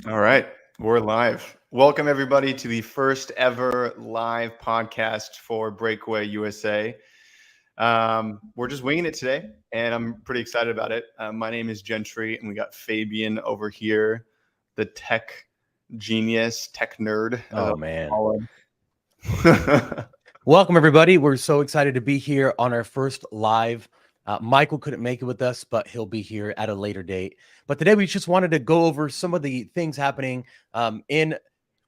All right, we're live. Welcome, everybody, to the first ever live podcast for Breakaway USA. We're just winging it today, and I'm pretty excited about it. My name is Gentry, and we got Fabian over here, the tech genius, tech nerd. Oh, man. Him. Welcome, everybody. We're so excited to be here on our first live. Michael couldn't make it with us, but he'll be here at a later date. But today we just wanted to go over some of the things happening in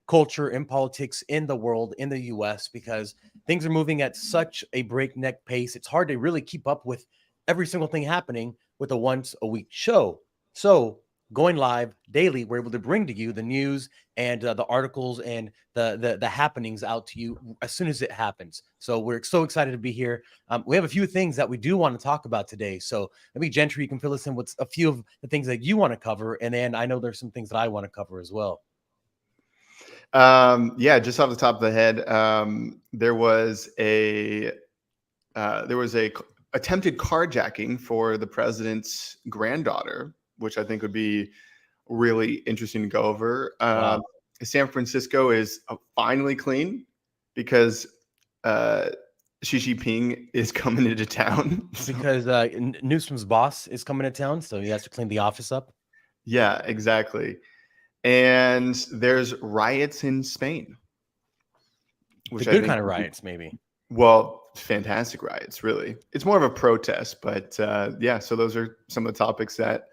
culture, in politics, in the world, in the U.S., because things are moving at such a breakneck pace. It's hard to really keep up with every single thing happening with a once-a-week show. So going live daily, we're able to bring to you the news and the articles and the happenings out to you as soon as it happens. So we're so excited to be here. We have a few things that we do want to talk about today. So maybe Gentry, you can fill us in with a few of the things that you want to cover, and then I know there's some things that I want to cover as well. Yeah, just off the top of the head, there was a attempted carjacking for the president's granddaughter, which I think would be really interesting to go over. Wow. San Francisco is finally clean because Xi Jinping is coming into town. Because Newsom's boss is coming to town, so he has to clean the office up. Yeah, exactly. And there's riots in Spain. The good kind of riots, maybe. Well, fantastic riots, really. It's more of a protest, but yeah, so those are some of the topics that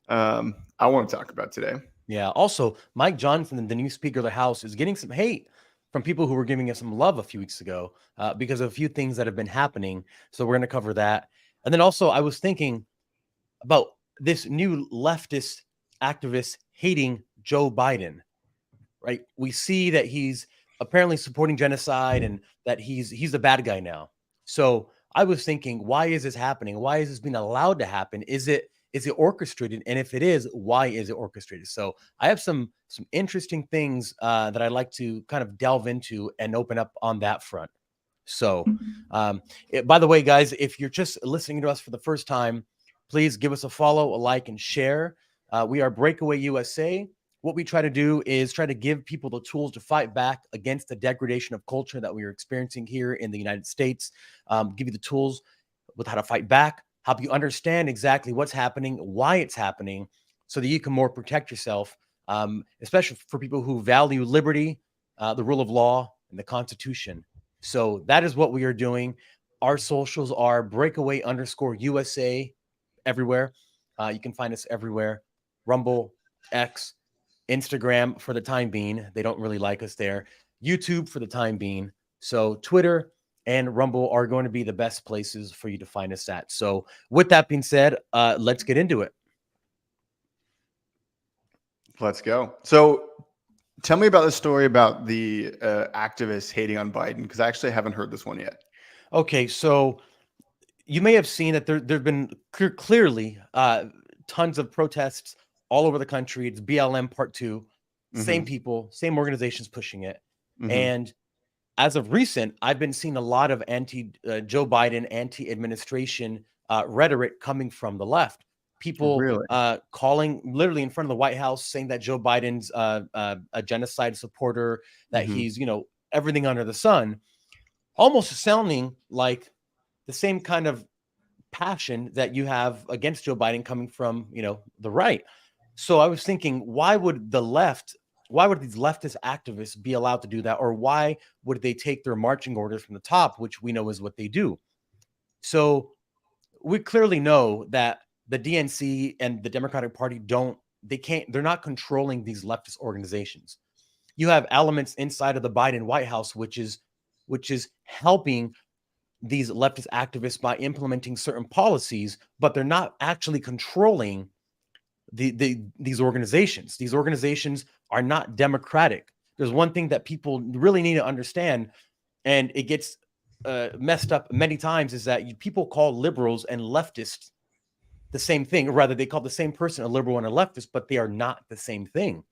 I want to talk about today. Yeah. Also, Mike Johnson, the new Speaker of the House, is getting some hate from people who were giving us some love a few weeks ago because of a few things that have been happening. So we're going to cover that. And then also, I was thinking about this new leftist activist hating Joe Biden, right? We see that he's apparently supporting genocide and that he's the bad guy now. So I was thinking, why is this happening? Why is this being allowed to happen? Is it orchestrated? And if it is, why is it orchestrated? So I have some interesting things that I'd like to kind of delve into and open up on that front. So, by the way, guys, if you're just listening to us for the first time, please give us a follow, a like, and share. We are Breakaway USA. What we try to do is try to give people the tools to fight back against the degradation of culture that we are experiencing here in the United States. Give you the tools with how to fight back, help you understand exactly what's happening, why it's happening, so that you can more protect yourself, especially for people who value liberty, the rule of law, and the Constitution. So that is what we are doing. Our socials are breakaway_USA everywhere. You can find us everywhere. Rumble, X, Instagram for the time being. They don't really like us there. YouTube for the time being. So Twitter and Rumble are going to be the best places for you to find us at. So with that being said, let's get into it. Let's go. So tell me about the story about the activists hating on Biden, because I actually haven't heard this one yet. Okay, so you may have seen that there've been clearly tons of protests all over the country. It's BLM Part 2. Same people, same organizations pushing it. And as of recent, I've been seeing a lot of anti-Joe Biden, anti-administration rhetoric coming from the left. People calling literally in front of the White House, saying that Joe Biden's a genocide supporter, that he's, everything under the sun, almost sounding like the same kind of passion that you have against Joe Biden coming from, the right. So I was thinking, why would these leftist activists be allowed to do that? Or why would they take their marching orders from the top, which we know is what they do? So we clearly know that the DNC and the Democratic Party they're not controlling these leftist organizations. You have elements inside of the Biden White House, which is helping these leftist activists by implementing certain policies, but they're not actually controlling these organizations. These organizations are not democratic. There's one thing that people really need to understand, and it gets messed up many times, is that people call liberals and leftists the same thing, or rather they call the same person a liberal and a leftist, but they are not the same thing.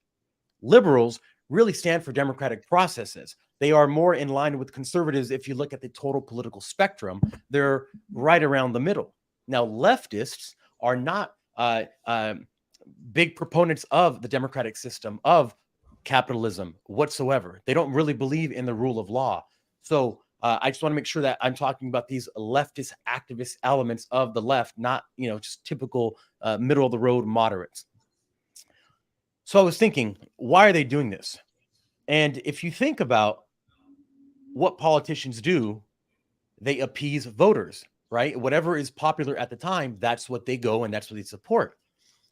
Liberals really stand for democratic processes. They are more in line with conservatives. If you look at the total political spectrum, they're right around the middle. Now, leftists are not big proponents of the democratic system, of capitalism whatsoever. They don't really believe in the rule of law. So I just want to make sure that I'm talking about these leftist activist elements of the left, not, just typical middle of the road moderates. So I was thinking, why are they doing this? And if you think about what politicians do, they appease voters, right? Whatever is popular at the time, that's what they go and that's what they support.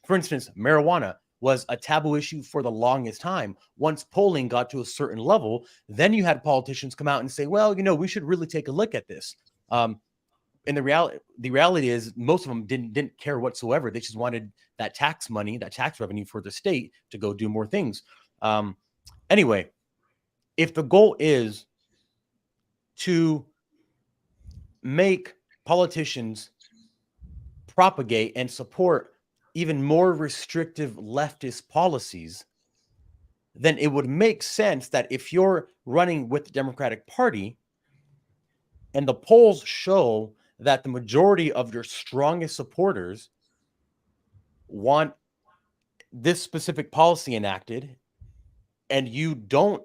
For instance, marijuana was a taboo issue for the longest time. Once polling got to a certain level, then you had politicians come out and say, well, we should really take a look at this. And the reality is most of them didn't care whatsoever. They just wanted that tax money, that tax revenue for the state to go do more things. Anyway, if the goal is to make politicians propagate and support even more restrictive leftist policies, then it would make sense that if you're running with the Democratic Party and the polls show that the majority of your strongest supporters want this specific policy enacted and you don't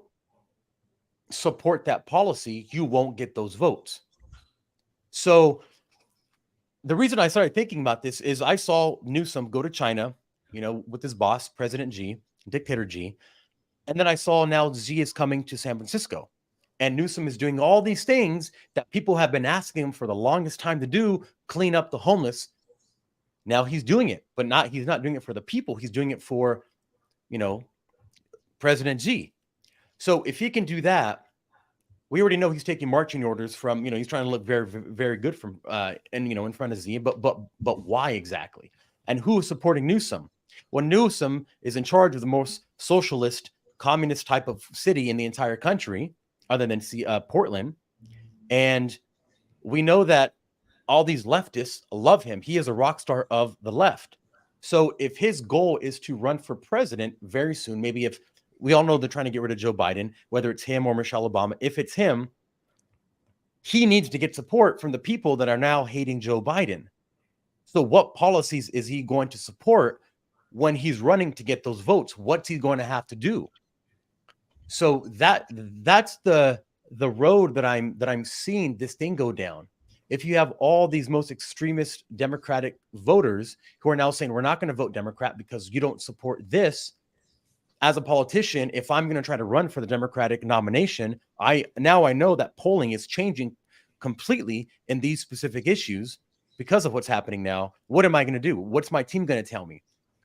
support that policy, you won't get those votes. So the reason I started thinking about this is I saw Newsom go to China, with his boss, President Xi, dictator Xi. And then I saw now Xi is coming to San Francisco. And Newsom is doing all these things that people have been asking him for the longest time to do, clean up the homeless. Now he's doing it, but he's not doing it for the people. He's doing it for, President Xi. So if he can do that, we already know he's taking marching orders from, he's trying to look very, very good from, in front of Xi, but why exactly? And who is supporting Newsom? Well, Newsom is in charge of the most socialist, communist type of city in the entire country, other than Portland. And we know that all these leftists love him. He is a rock star of the left. So if his goal is to run for president very soon, maybe if we all know they're trying to get rid of Joe Biden, whether it's him or Michelle Obama, if it's him, he needs to get support from the people that are now hating Joe Biden. So what policies is he going to support when he's running to get those votes? What's he going to have to do? So that's the road that I'm seeing this thing go down. If you have all these most extremist Democratic voters who are now saying, we're not going to vote Democrat because you don't support this. As a politician, if I'm going to try to run for the Democratic nomination, I know that polling is changing completely in these specific issues because of what's happening now. What am I going to do? What's my team going to tell me?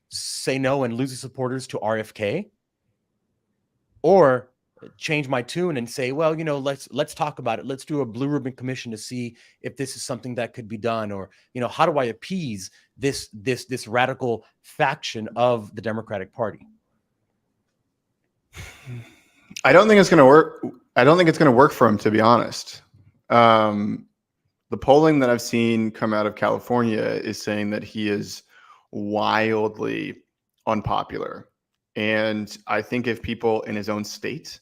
Say no and lose the supporters to RFK? Or change my tune and say, well, let's talk about it. Let's do a Blue Ribbon Commission to see if this is something that could be done, or how do I appease this radical faction of the Democratic Party? I don't think it's going to work. I don't think it's going to work for him, to be honest. The polling that I've seen come out of California is saying that he is wildly unpopular. And I think if people in his own state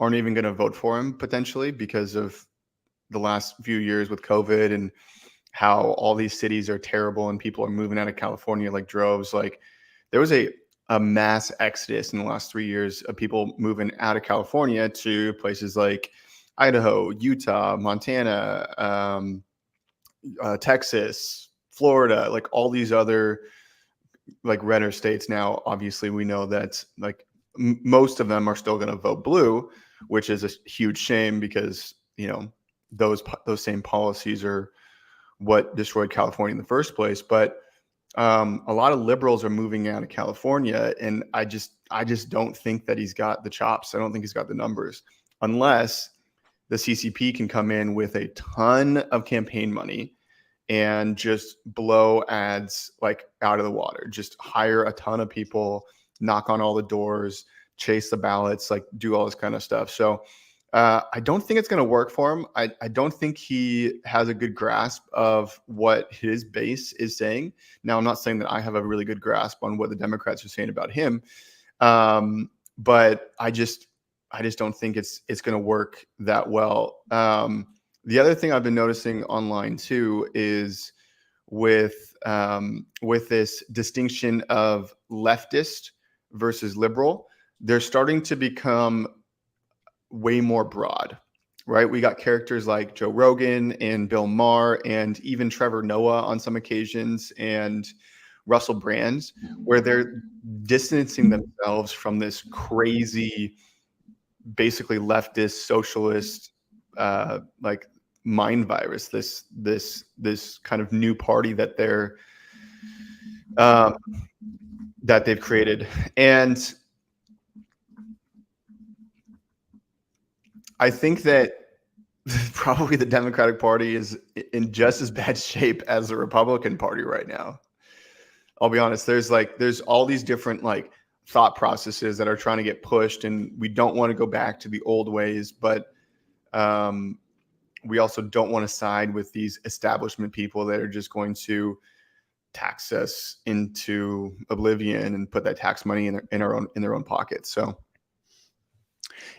aren't even going to vote for him potentially because of the last few years with COVID and how all these cities are terrible and people are moving out of California like droves, like there was a mass exodus in the last 3 years of people moving out of California to places like Idaho, Utah, Montana, Texas, Florida, like all these other like redder states. Now, obviously we know that like most of them are still going to vote blue, which is a huge shame because, those same policies are what destroyed California in the first place. But a lot of liberals are moving out of California, and I just don't think that he's got the chops. I don't think he's got the numbers, unless the CCP can come in with a ton of campaign money and just blow ads like out of the water. Just hire a ton of people, knock on all the doors, chase the ballots, like do all this kind of stuff. So I don't think it's going to work for him. I don't think he has a good grasp of what his base is saying. Now, I'm not saying that I have a really good grasp on what the Democrats are saying about him, but I just don't think it's going to work that well. The other thing I've been noticing online too is with this distinction of leftist versus liberal, they're starting to become way more broad, right? We got characters like Joe Rogan and Bill Maher and even Trevor Noah on some occasions and Russell Brand, where they're distancing themselves from this crazy, basically leftist, socialist, like mind virus, this kind of new party that they've created. And I think that probably the Democratic Party is in just as bad shape as the Republican Party right now. I'll be honest. There's all these different like thought processes that are trying to get pushed, and we don't want to go back to the old ways, but we also don't want to side with these establishment people that are just going to tax us into oblivion and put that tax money in their own pockets. So.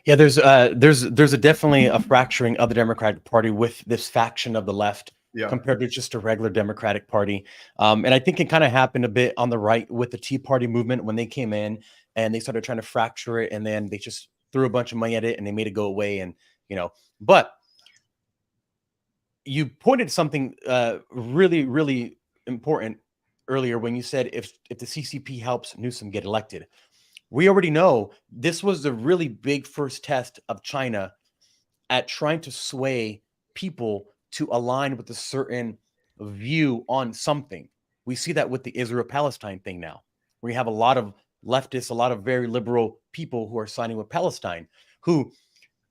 Yeah, there's a definitely a fracturing of the Democratic Party with this faction of the left compared to just a regular Democratic Party. And I think it kind of happened a bit on the right with the Tea Party movement when they came in and they started trying to fracture it, and then they just threw a bunch of money at it and they made it go away. And but you pointed something really, really important earlier when you said if the CCP helps Newsom get elected. We already know this was the really big first test of China at trying to sway people to align with a certain view on something. We see that with the Israel-Palestine thing now, where you have a lot of leftists, a lot of very liberal people who are signing with Palestine, who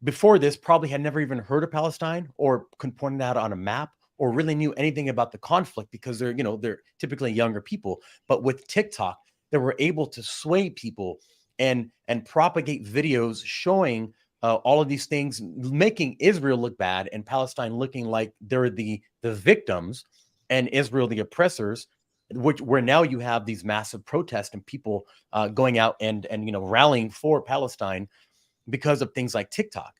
before this probably had never even heard of Palestine or could point it out on a map or really knew anything about the conflict because they're typically younger people. But with TikTok, they were able to sway people and propagate videos showing all of these things, making Israel look bad and Palestine looking like they're the victims and Israel the oppressors, where now you have these massive protests and people going out and rallying for Palestine because of things like TikTok.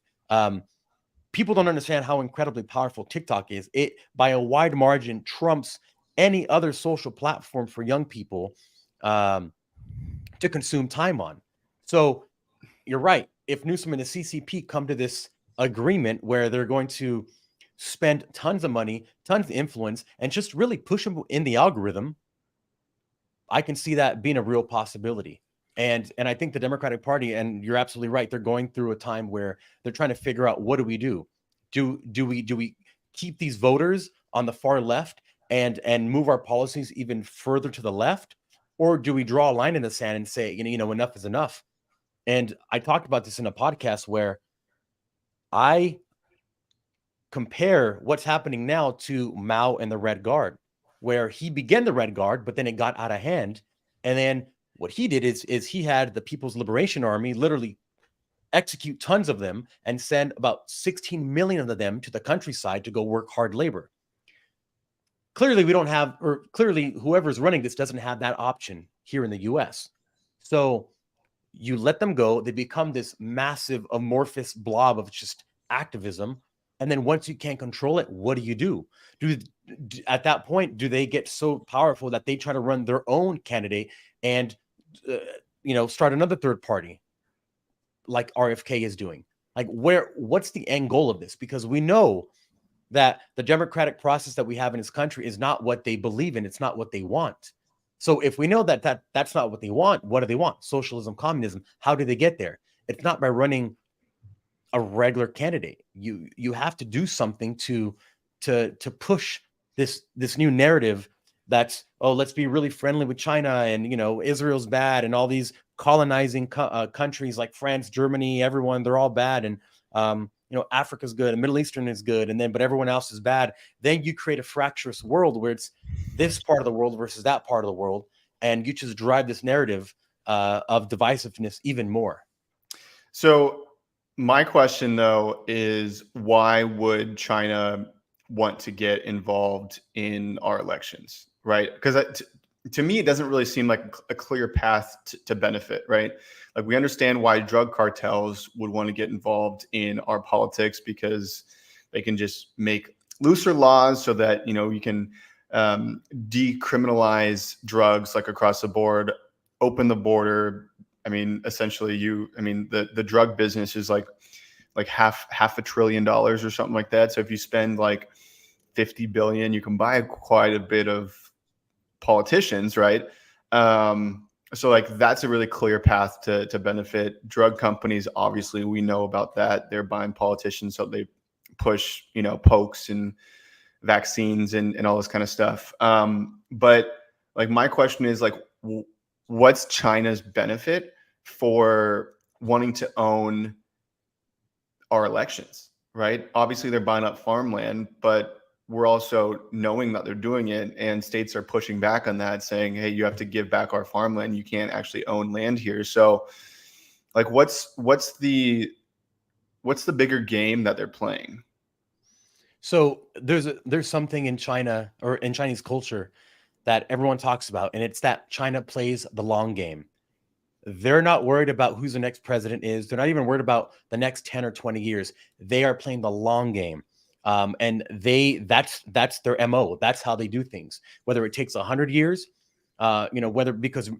People don't understand how incredibly powerful TikTok is. It, by a wide margin, trumps any other social platform for young people to consume time on. So you're right. If Newsom and the CCP come to this agreement where they're going to spend tons of money, tons of influence, and just really push them in the algorithm, I can see that being a real possibility. And I think the Democratic Party, and you're absolutely right, they're going through a time where they're trying to figure out, what do we do? Do we keep these voters on the far left and move our policies even further to the left? Or do we draw a line in the sand and say, enough is enough? And I talked about this in a podcast where I compare what's happening now to Mao and the Red Guard, where he began the Red Guard, but then it got out of hand. And then what he did is he had the People's Liberation Army literally execute tons of them and send about 16 million of them to the countryside to go work hard labor. Clearly, we don't have, or clearly whoever's running this doesn't have that option here in the US. So you let them go, they become this massive amorphous blob of just activism. And then once you can't control it, what do? At that point, do they get so powerful that they try to run their own candidate and start another third party like RFK is doing? Like, what's the end goal of this? Because we know that the democratic process that we have in this country is not what they believe in. It's not what they want. So if we know that that's not what they want, what do they want? Socialism, communism. How do they get there? It's not by running a regular candidate. You have to do something to push this new narrative that's, oh, let's be really friendly with China and Israel's bad and all these colonizing countries like France, Germany, everyone, they're all bad, and Africa's good and Middle Eastern is good, but everyone else is bad. Then you create a fractious world where it's this part of the world versus that part of the world, and you just drive this narrative of divisiveness even more. So my question, though, is why would China want to get involved in our elections, right? Because to me, it doesn't really seem like a clear path to benefit, right? Like, we understand why drug cartels would want to get involved in our politics because they can just make looser laws so that, you can decriminalize drugs like across the board, open the border. I mean, essentially, the drug business is like half $500 billion or something like that. So if you spend like 50 billion, you can buy quite a bit of politicians, right? So like that's a really clear path to benefit drug companies. Obviously, we know about that. They're buying politicians, so they push, pokes and vaccines and all this kind of stuff. But like my question is like, what's China's benefit for wanting to own our elections, right? Obviously, they're buying up farmland, but we're also knowing that they're doing it, and states are pushing back on that, saying, hey, you have to give back our farmland. You can't actually own land here. So like what's the bigger game that they're playing? So there's something in China or in Chinese culture that everyone talks about, and it's that China plays the long game. They're not worried about who's the next president is. They're not even worried about the next 10 or 20 years. They are playing the long game. And that's their MO. That's how they do things. Whether it takes 100 years, because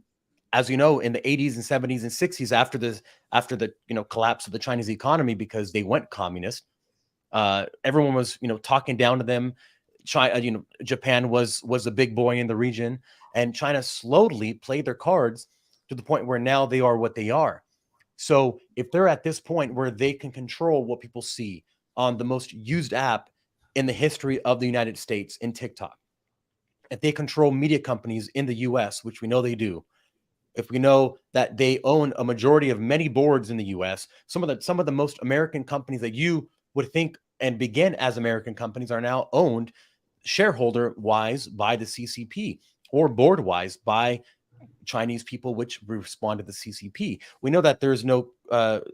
as you know, in the 80s and 70s and 60s, after the collapse of the Chinese economy, because they went communist, everyone was talking down to them. China, Japan was a big boy in the region, and China slowly played their cards to the point where now they are what they are. So if they're at this point where they can control what people see on the most used app in the history of the United States, in TikTok, if they control media companies in the US, which we know they do, if we know that they own a majority of many boards in the US, some of the most American companies that you would think and begin as American companies are now owned shareholder wise by the CCP or board wise by Chinese people, which respond to the CCP. We know that there's no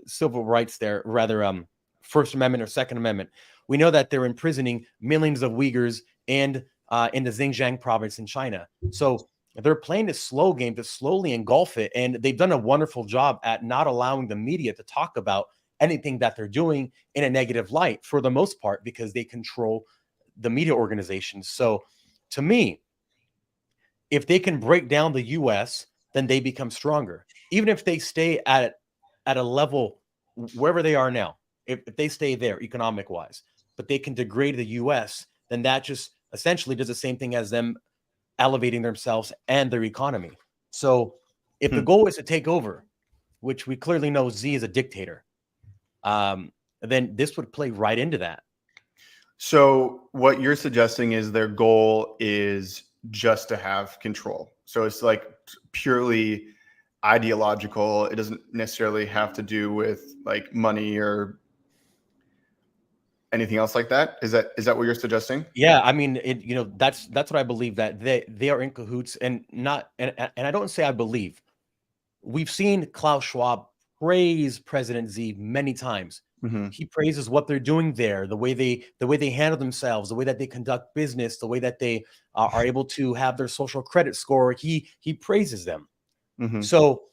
civil rights there, rather First Amendment or Second Amendment. We know that they're imprisoning millions of Uyghurs and in the Xinjiang province in China. So they're playing this slow game to slowly engulf it. And they've done a wonderful job at not allowing the media to talk about anything that they're doing in a negative light for the most part, because they control the media organizations. So to me, if they can break down the US, then they become stronger. Even if they stay at a level wherever they are now, if they stay there economic wise, but they can degrade the US, then that just essentially does the same thing as them elevating themselves and their economy. So if the goal is to take over, which we clearly know Xi is a dictator, then this would play right into that. So what you're suggesting is their goal is just to have control. So it's like purely ideological. It doesn't necessarily have to do with like money or anything else like that. Is that what you're suggesting? Yeah, I mean, that's what I believe, that they are in cahoots, and I don't say I believe. We've seen Klaus Schwab praise President Xi many times. Mm-hmm. He praises what they're doing there, the way they handle themselves, the way that they conduct business, the way that they are able to have their social credit score. He praises them. Mm-hmm. So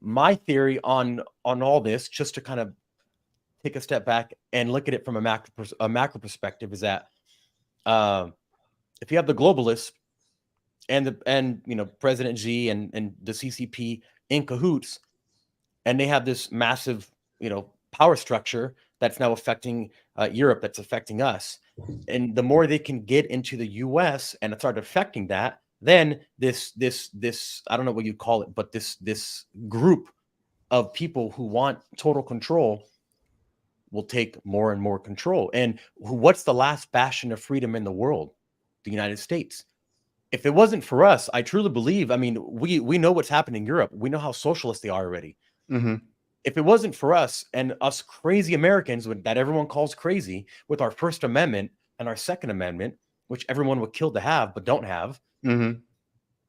my theory on all this, just to kind of take a step back and look at it from a macro perspective, is that if you have the globalists and President Xi and the CCP in cahoots, and they have this massive power structure that's now affecting Europe, that's affecting us, and the more they can get into the US and start affecting that, then this I don't know what you call it, but this group of people who want total control will take more and more control. And what's the last bastion of freedom in the world? The United States. If it wasn't for us, I truly believe, I mean, we know what's happening in Europe. We know how socialist they are already. Mm-hmm. If it wasn't for us and us crazy Americans that everyone calls crazy, with our First Amendment and our Second Amendment, which everyone would kill to have but don't have, Mm-hmm.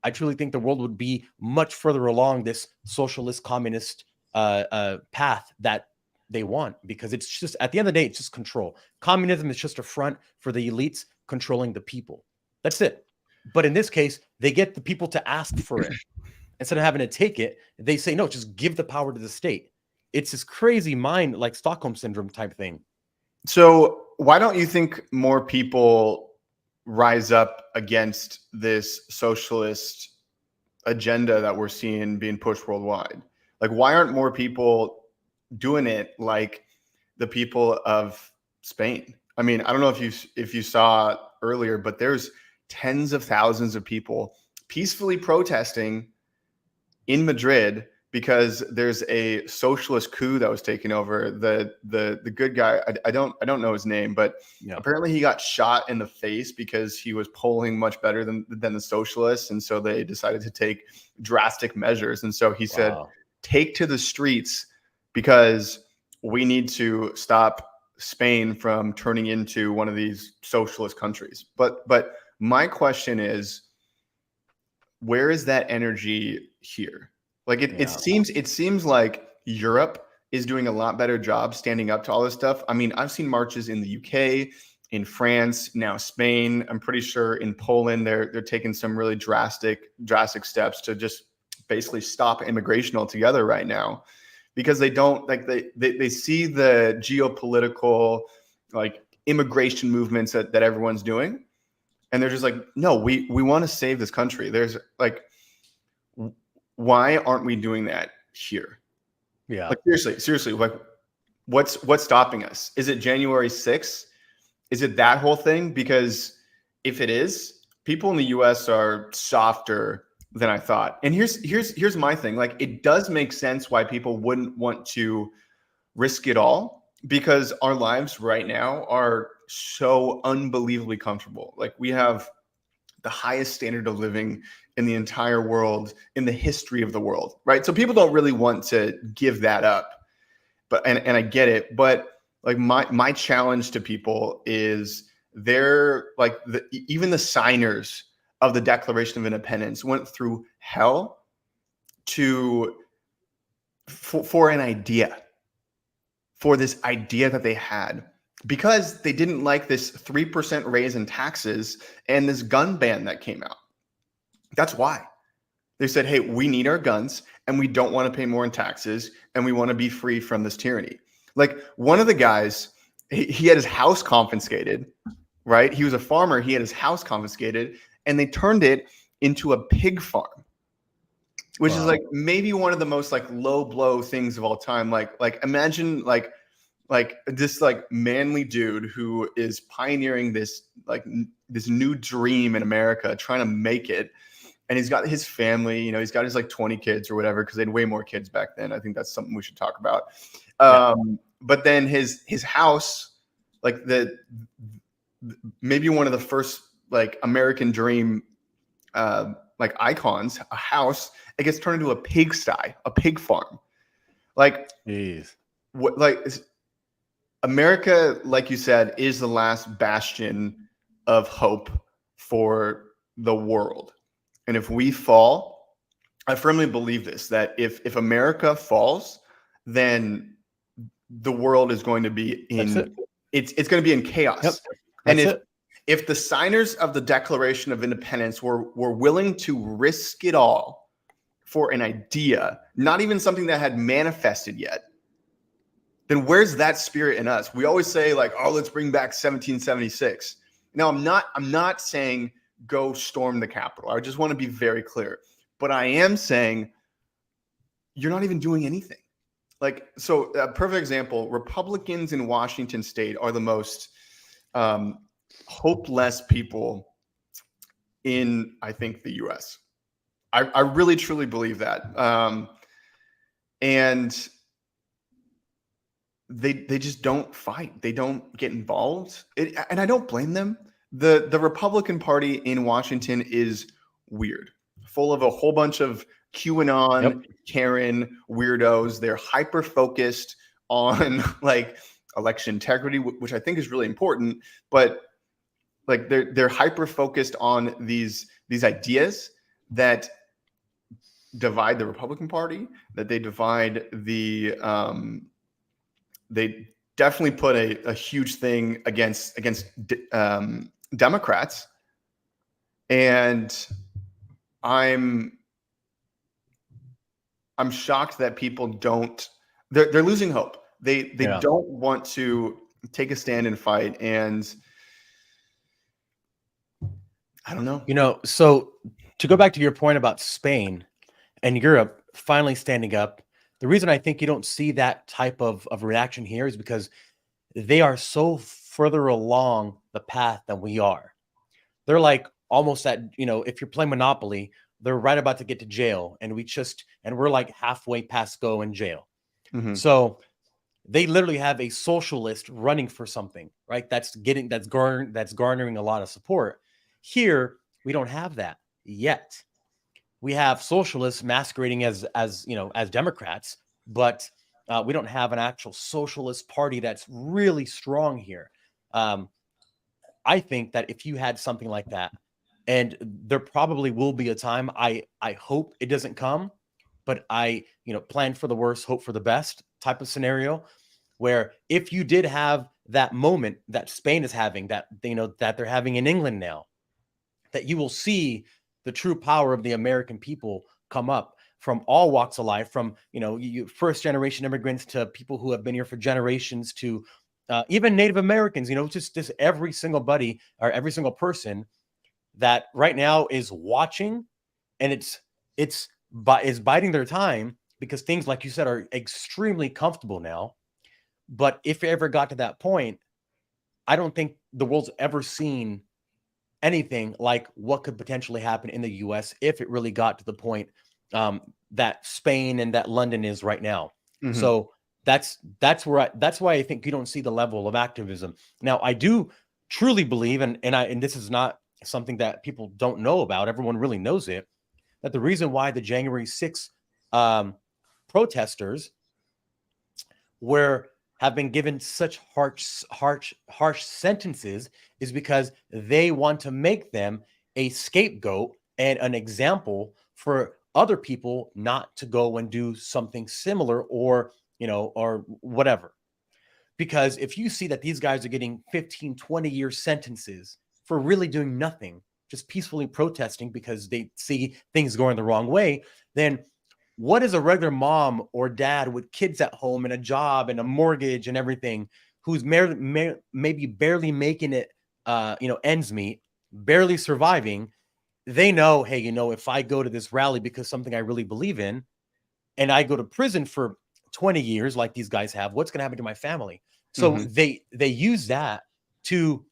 I truly think the world would be much further along this socialist communist path that they want, because it's just, at the end of the day, it's just control. Communism is just a front for the elites controlling the people. That's it. But in this case, they get the people to ask for it. Instead of having to take it, they say, no, just give the power to the state. It's this crazy mind, like Stockholm syndrome type thing. So why don't you think more people rise up against this socialist agenda that we're seeing being pushed worldwide? Like, why aren't more people doing it like the people of Spain? I mean, I don't know if you saw earlier, but there's tens of thousands of people peacefully protesting in Madrid because there's a socialist coup that was taking over. The good guy, I don't know his name, but apparently he got shot in the face because he was polling much better than the socialists, and so they decided to take drastic measures. And so he said, take to the streets because we need to stop Spain from turning into one of these socialist countries. But my question is, where is that energy here? Like it seems like Europe is doing a lot better job standing up to all this stuff. I mean, I've seen marches in the UK, in France, now Spain. I'm pretty sure in Poland they're taking some really drastic steps to just basically stop immigration altogether right now, because they don't like they see the geopolitical like immigration movements that everyone's doing, and they're just like, no, we want to save this country. There's like, why aren't we doing that here? Yeah. Like seriously, like what's stopping us? Is it January 6th? Is it that whole thing? Because if it is, people in the US are softer than I thought. And here's my thing. Like, it does make sense why people wouldn't want to risk it all, because our lives right now are so unbelievably comfortable. Like, we have the highest standard of living in the entire world, in the history of the world, right? So people don't really want to give that up. But and I get it, but like my challenge to people is they're like even the signers of the Declaration of Independence went through hell for an idea, for this idea that they had, because they didn't like this 3% raise in taxes and this gun ban that came out. That's why. They said, hey, we need our guns and we don't want to pay more in taxes and we want to be free from this tyranny. Like, one of the guys, he had his house confiscated, right? He was a farmer. He had his house confiscated and they turned it into a pig farm, which is like maybe one of the most like low blow things of all time. Like imagine like this like manly dude who is pioneering this new dream in America, trying to make it. And he's got his family, you know, he's got his like 20 kids or whatever, because they had way more kids back then. I think that's something we should talk about. But then his house, like maybe one of the first like American dream like icons, a house, it gets turned into a pigsty, a pig farm. Like, America, like you said, is the last bastion of hope for the world. And if we fall, I firmly believe this, that if America falls, then the world is going to be it's going to be in chaos. Yep. And if the signers of the Declaration of Independence were willing to risk it all for an idea, not even something that had manifested yet, then where's that spirit in us? We always say like, oh, let's bring back 1776. Now, I'm not saying go storm the Capitol. I just want to be very clear. But I am saying you're not even doing anything. Like, so a perfect example, Republicans in Washington state are the most hopeless people in, I think, the US. I really, truly believe that. And they just don't fight. They don't get involved. And I don't blame them. The Republican Party in Washington is weird, full of a whole bunch of QAnon, Karen weirdos. They're hyper focused on like election integrity, which I think is really important. But like they're hyper focused on these ideas that divide the Republican Party, that they divide the they definitely put a huge thing against Democrats. And I'm shocked that people they're losing hope. They don't want to take a stand and fight. And I don't know. So to go back to your point about Spain and Europe finally standing up, the reason I think you don't see that type of reaction here is because they are so further along the path than we are. They're like almost at, if you're playing Monopoly, they're right about to get to jail, and we're like halfway past go in jail. Mm-hmm. So they literally have a socialist running for something, right? That's garnering a lot of support. Here, we don't have that yet. We have socialists masquerading as Democrats, but we don't have an actual socialist party that's really strong here. I think that if you had something like that, and there probably will be a time, I hope it doesn't come, but I plan for the worst, hope for the best type of scenario, where if you did have that moment that Spain is having, that that they're having in England now, that you will see the true power of the American people come up from all walks of life, from first generation immigrants to people who have been here for generations, to even Native Americans. Just every single buddy or every single person that right now is watching, and is biding their time, because things, like you said, are extremely comfortable now. But if it ever got to that point, I don't think the world's ever seen anything like what could potentially happen in the US if it really got to the point that Spain and that London is right now. Mm-hmm. So that's why I think you don't see the level of activism. Now, I do truly believe, and this is not something that people don't know about, everyone really knows it, that the reason why the January 6th protesters have been given such harsh sentences is because they want to make them a scapegoat and an example for other people not to go and do something similar, or whatever. Because if you see that these guys are getting 15, 20-year sentences for really doing nothing, just peacefully protesting because they see things going the wrong way, then what is a regular mom or dad with kids at home and a job and a mortgage and everything, who's maybe barely making it, ends meet, barely surviving? They know, hey, if I go to this rally because something I really believe in, and I go to prison for 20 years like these guys have, what's going to happen to my family? So they use that to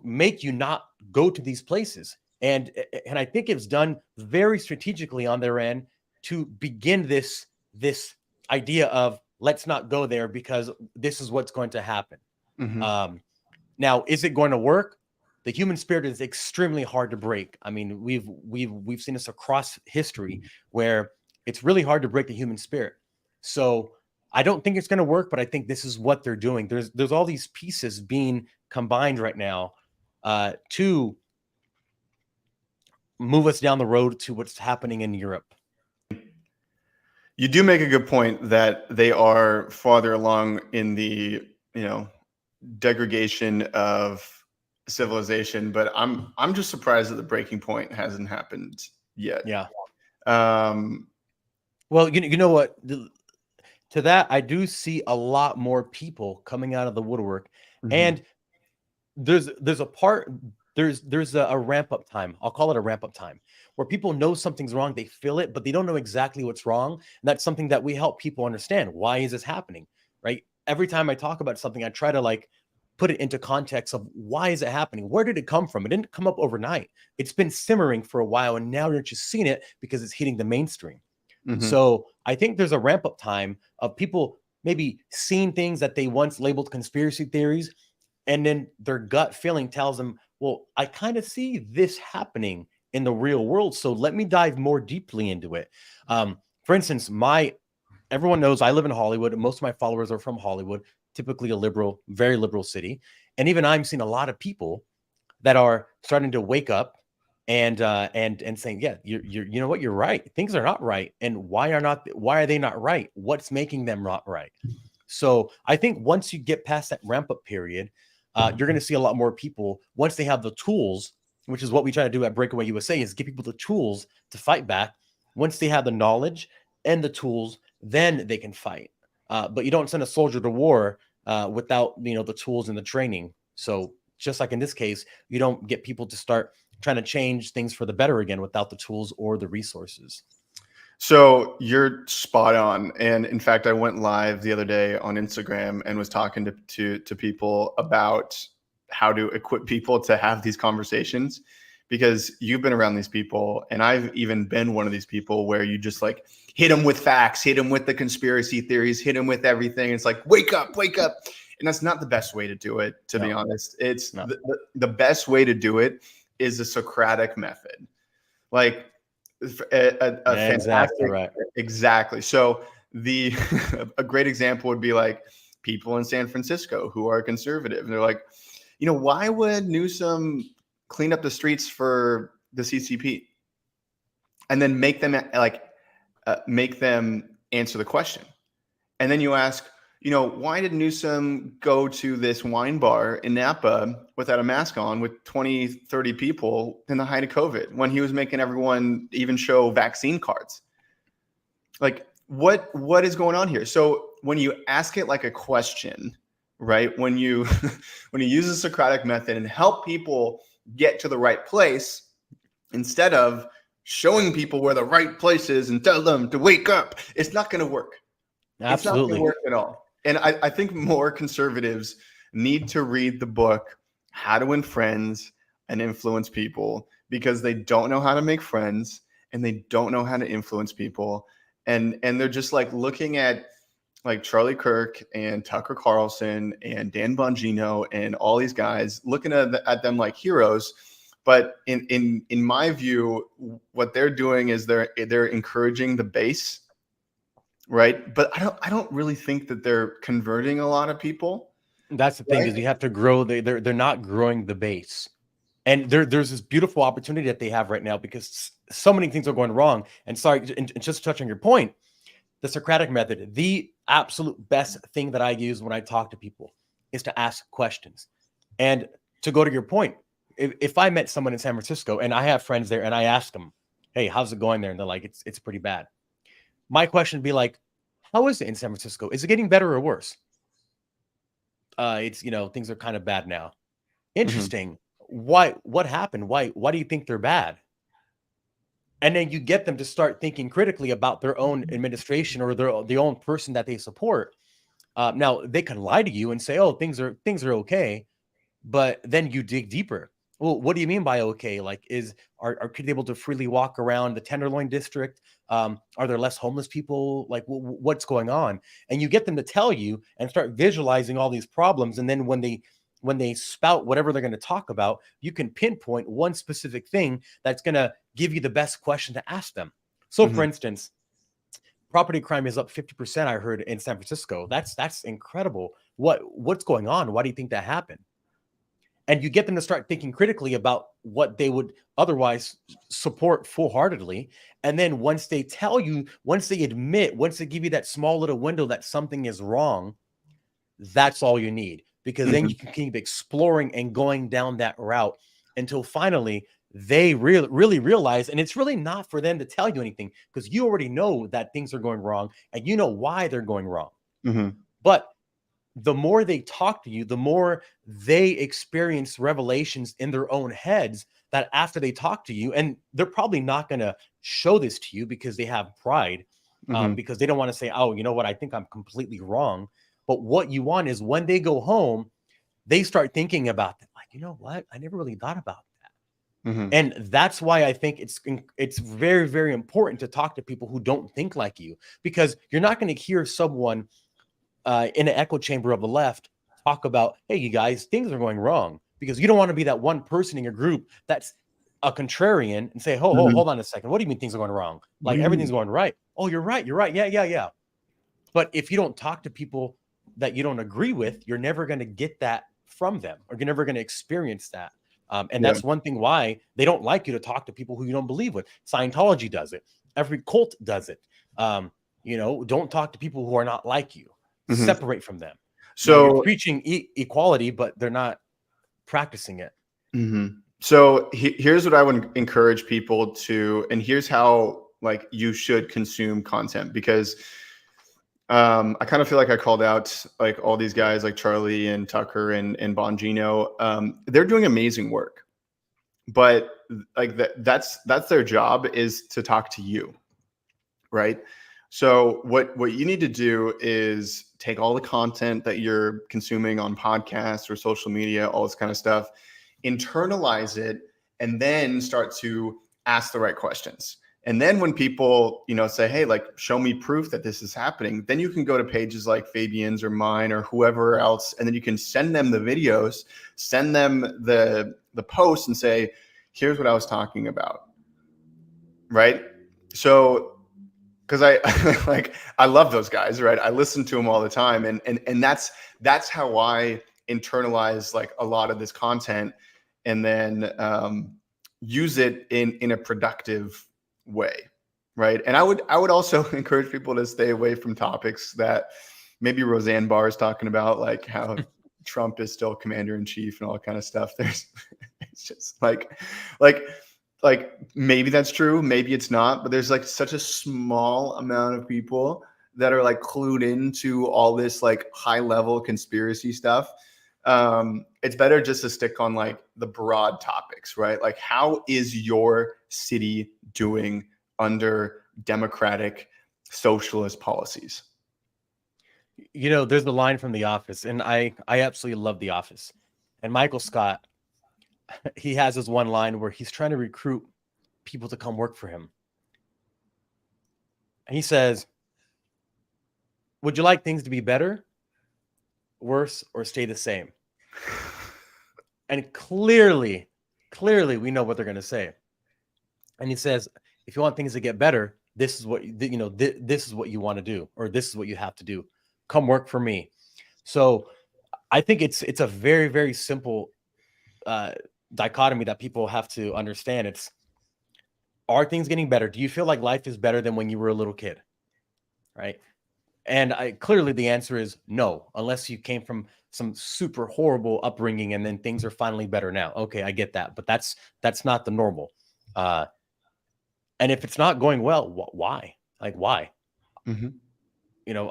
make you not go to these places. And I think it's done very strategically on their end to begin this idea of, let's not go there because this is what's going to happen. Now, is it going to work? The human spirit is extremely hard to break. I mean, we've seen this across history where it's really hard to break the human spirit. So I don't think it's going to work, but I think this is what they're doing. There's all these pieces being combined right now to move us down the road to what's happening in Europe. You do make a good point that they are farther along in the, degradation of civilization, but I'm just surprised that the breaking point hasn't happened yet. Yeah. Well, you know what? To that, I do see a lot more people coming out of the woodwork, and there's a ramp up time. I'll call it a ramp up time, where people know something's wrong, they feel it, but they don't know exactly what's wrong. And that's something that we help people understand. Why is this happening? Right? Every time I talk about something, I try to put it into context of why is it happening? Where did it come from? It didn't come up overnight. It's been simmering for a while, and now you're just seeing it because it's hitting the mainstream. So I think there's a ramp up time of people maybe seeing things that they once labeled conspiracy theories, and then their gut feeling tells them, well, I kind of see this happening in the real world, so let me dive more deeply into it. For instance, everyone knows I live in Hollywood. Most of my followers are from Hollywood, typically a very liberal city. And even I'm seeing a lot of people that are starting to wake up and saying, yeah, you know what, you're right. Things are not right. And why are they not right? What's making them not right? So I think once you get past that ramp up period, you're going to see a lot more people, once they have the tools, which is what we try to do at Breakaway USA, is give people the tools to fight back. Once they have the knowledge and the tools, then they can fight. But you don't send a soldier to war without the tools and the training. So just like in this case, you don't get people to start trying to change things for the better again without the tools or the resources. So you're spot on. And in fact, I went live the other day on Instagram and was talking to people about how to equip people to have these conversations, because you've been around these people, and I've even been one of these people where you just like hit them with facts, hit them with the conspiracy theories, hit them with everything. It's like, wake up, wake up. And that's not the best way to do it, to be honest. It's the best way to do it is the Socratic method. Like Exactly right. Exactly. So a great example would be like people in San Francisco who are conservative. And they're like, why would Newsom clean up the streets for the CCP? And then make them answer the question. And then you ask, why did Newsom go to this wine bar in Napa without a mask on with 20, 30 people in the height of COVID when he was making everyone even show vaccine cards? Like, what is going on here? So when you ask it like a question, right? When you use the Socratic method and help people get to the right place, instead of showing people where the right place is and tell them to wake up, it's not going to work. Absolutely. It's not going to work at all. And I think more conservatives need to read the book, How to Win Friends and Influence People, because they don't know how to make friends and they don't know how to influence people. And they're just like looking at like Charlie Kirk and Tucker Carlson and Dan Bongino and all these guys, looking at them like heroes. But in my view, what they're doing is they're encouraging the base, right? But I don't really think that they're converting a lot of people. That's the thing, is you have to grow. They're not growing the base. And there's this beautiful opportunity that they have right now, because so many things are going wrong. And sorry, and just to touch on your point, the Socratic method, the absolute best thing that I use when I talk to people is to ask questions. And to go to your point, if I met someone in San Francisco and I have friends there and I ask them, hey, how's it going there? And they're like, it's pretty bad. My question would be like, how is it in San Francisco? Is it getting better or worse? It's, things are kind of bad now. Interesting. Mm-hmm. What happened? Why do you think they're bad? And then you get them to start thinking critically about their own administration or the own person that they support. Now they can lie to you and say, oh, things are okay. But then you dig deeper. Well, what do you mean by okay? Like, are kids able to freely walk around the Tenderloin district? Are there less homeless people? Like, what's going on? And you get them to tell you and start visualizing all these problems. And then when they spout whatever they're going to talk about, you can pinpoint one specific thing that's going to give you the best question to ask them. So, for instance, property crime is up 50%. I heard in San Francisco. That's incredible. What's going on? Why do you think that happened? And you get them to start thinking critically about what they would otherwise support full-heartedly. And then once they tell you, once they admit, once they give you that small little window that something is wrong, that's all you need. Because then you can keep exploring and going down that route until finally they really realize, and it's really not for them to tell you anything, because you already know that things are going wrong and you know why they're going wrong. But the more they talk to you, the more they experience revelations in their own heads that after they talk to you, and they're probably not going to show this to you because they have pride, because they don't want to say, oh, you know what, I think I'm completely wrong. But what you want is when they go home, they start thinking about that. Like, you know what? I never really thought about that. And that's why I think it's very, very important to talk to people who don't think like you, because you're not going to hear someone in an echo chamber of the left talk about, hey, you guys, things are going wrong, because you don't want to be that one person in your group that's a contrarian and say, hold on a second. What do you mean things are going wrong? Like everything's going right. Oh, you're right. Yeah. But if you don't talk to people that you don't agree with, you're never going to get that from them, or you're never going to experience that. And that's one thing why they don't like you to talk to people who you don't believe with. Scientology does it. Every cult does it. Don't talk to people who are not like you. Separate from them. So you're preaching equality, but they're not practicing it. So here's what I would encourage people to, and here's how like you should consume content, because I kind of feel like I called out like all these guys like Charlie and Tucker and Bongino. They're doing amazing work, but like that's their job, is to talk to you, right? So what you need to do is take all the content that you're consuming on podcasts or social media, all this kind of stuff, internalize it, and then start to ask the right questions. And then when people, say, hey, like, show me proof that this is happening, then you can go to pages like Fabian's or mine or whoever else, and then you can send them the videos, send them the posts, and say, here's what I was talking about, right? So, because I love those guys, right? I listen to them all the time, and that's how I internalize like a lot of this content, and then use it in a productive way, right? And I would also encourage people to stay away from topics that maybe Roseanne Barr is talking about, like how Trump is still commander in chief and all that kind of stuff. It's just like maybe that's true, maybe it's not, but there's like such a small amount of people that are like clued into all this like high level conspiracy stuff. It's better just to stick on like the broad topics, right? Like, how is your city doing under democratic socialist policies? There's the line from The Office, and I absolutely love The Office. And Michael Scott, he has this one line where he's trying to recruit people to come work for him. And he says, would you like things to be better, worse, or stay the same? And clearly we know what they're going to say. And he says, if you want things to get better, this is what this is what you want to do, or this is what you have to do. Come work for me. So I think it's a very, very simple dichotomy that people have to understand. It's, are things getting better? Do you feel like life is better than when you were a little kid? Right. And clearly the answer is no, unless you came from some super horrible upbringing and then things are finally better now. Okay, I get that, but that's not the normal. And if it's not going well, why? Like, why? Mm-hmm.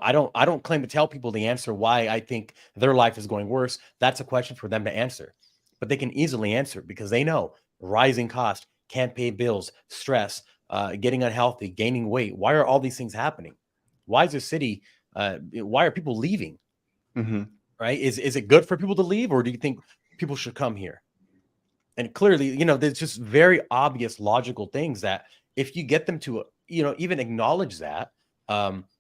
I don't claim to tell people the answer why I think their life is going worse. That's a question for them to answer, but they can easily answer because they know rising cost, can't pay bills, stress, getting unhealthy, gaining weight. Why are all these things happening? Why is the city? Why are people leaving? Mm-hmm. Right? Is it good for people to leave, or do you think people should come here? And clearly, there's just very obvious logical things that if you get them to, even acknowledge that,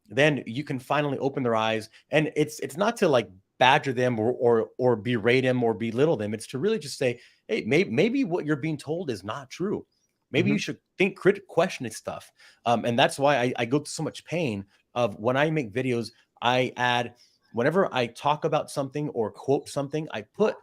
then you can finally open their eyes. And it's not to like badger them or berate them or belittle them. It's to really just say, hey, maybe what you're being told is not true. Maybe you should think, question stuff. And that's why I go through so much pain of when I make videos. I add, whenever I talk about something or quote something, I put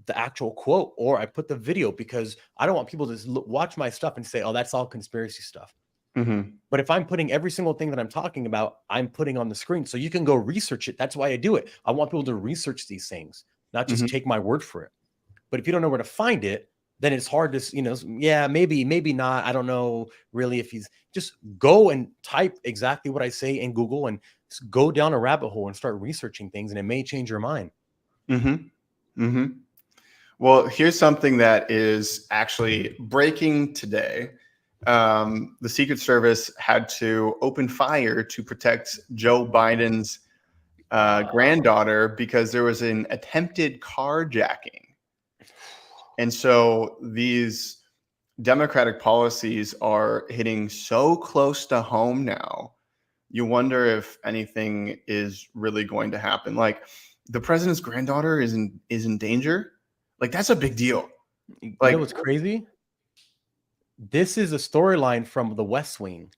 the actual quote or I put the video, because I don't want people to watch my stuff and say, oh, that's all conspiracy stuff. Mm-hmm. But if I'm putting every single thing that I'm talking about, I'm putting on the screen so you can go research it. That's why I do it. I want people to research these things, not just take my word for it. But if you don't know where to find it, then it's hard to, yeah, maybe not. I don't know really if he's just go and type exactly what I say in Google and go down a rabbit hole and start researching things, and it may change your mind. Mm-hmm. Mm-hmm. Well, here's something that is actually breaking today. The Secret Service had to open fire to protect Joe Biden's granddaughter because there was an attempted carjacking. And so these Democratic policies are hitting so close to home now. You wonder if anything is really going to happen. Like, the president's granddaughter is in danger. Like, that's a big deal. Like, you know what's crazy? This is a storyline from The West Wing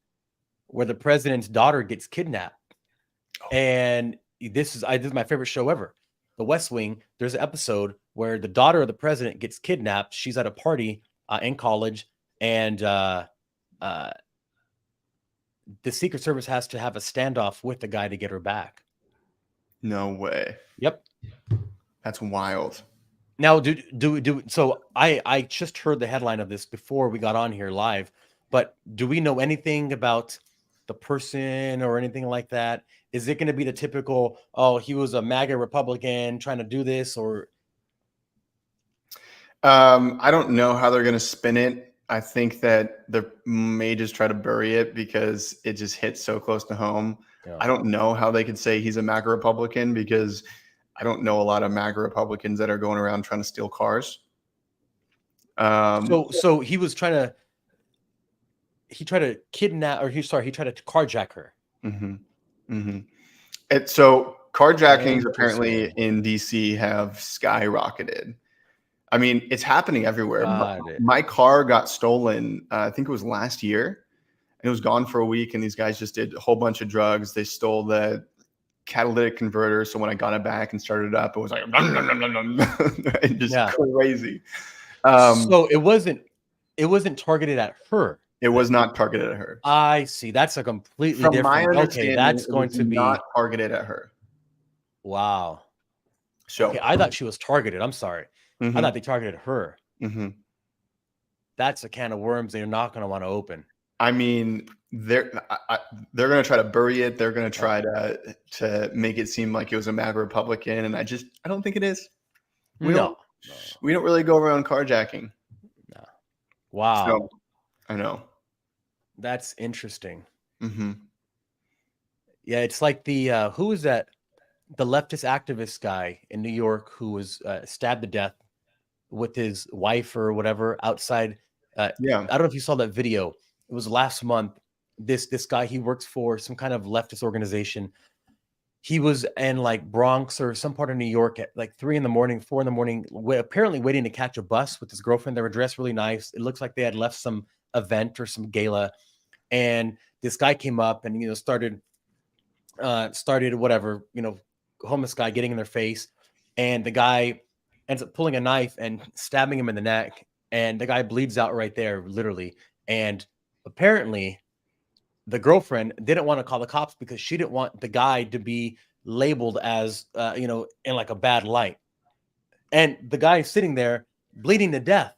where the president's daughter gets kidnapped. And this is my favorite show ever. The West Wing, there's an episode where the daughter of the president gets kidnapped. She's at a party in college, and the Secret Service has to have a standoff with the guy to get her back. No way. Yep. That's wild. Now, so I just heard the headline of this before we got on here live, but do we know anything about the person or anything like that? Is it going to be the typical, oh, he was a MAGA Republican trying to do this, or? I don't know how they're going to spin it. I think that they may just try to bury it because it just hits so close to home. Yeah. I don't know how they could say he's a MAGA Republican because I don't know a lot of MAGA Republicans that are going around trying to steal cars. So he was trying to. He tried to kidnap, or he tried to carjack her. So carjackings apparently in DC have skyrocketed. I mean, it's happening everywhere. My car got stolen, I think it was last year. And it was gone for a week, and these guys just did a whole bunch of drugs. They stole the catalytic converter. So when I got it back and started it up, it was like just crazy. So it wasn't targeted at her. It was not targeted at her. I see. That's a completely From different. my understanding, okay, that's going to be not targeted at her. Wow. So okay, I thought she was targeted. I'm sorry. I thought they targeted her. That's a can of worms that you're not going to want to open. I mean, they're going to try to bury it. They're going to try to make it seem like it was a MAGA Republican, and I don't think it is. We don't really go around carjacking. No. Wow. So, I know. That's interesting. Yeah, it's like the who is that? The leftist activist guy in New York who was stabbed to death with his wife or whatever outside. I don't know if you saw that video. It was last month. This guy, he works for some kind of leftist organization. He was in like Bronx or some part of New York at like 3 a.m, 4 a.m, apparently waiting to catch a bus with his girlfriend. They were dressed really nice. It looks like they had left some event or some gala, and this guy came up and started whatever, homeless guy getting in their face, and the guy ends up pulling a knife and stabbing him in the neck, and the guy bleeds out right there, literally. And apparently the girlfriend didn't want to call the cops because she didn't want the guy to be labeled as in like a bad light, and the guy sitting there bleeding to death.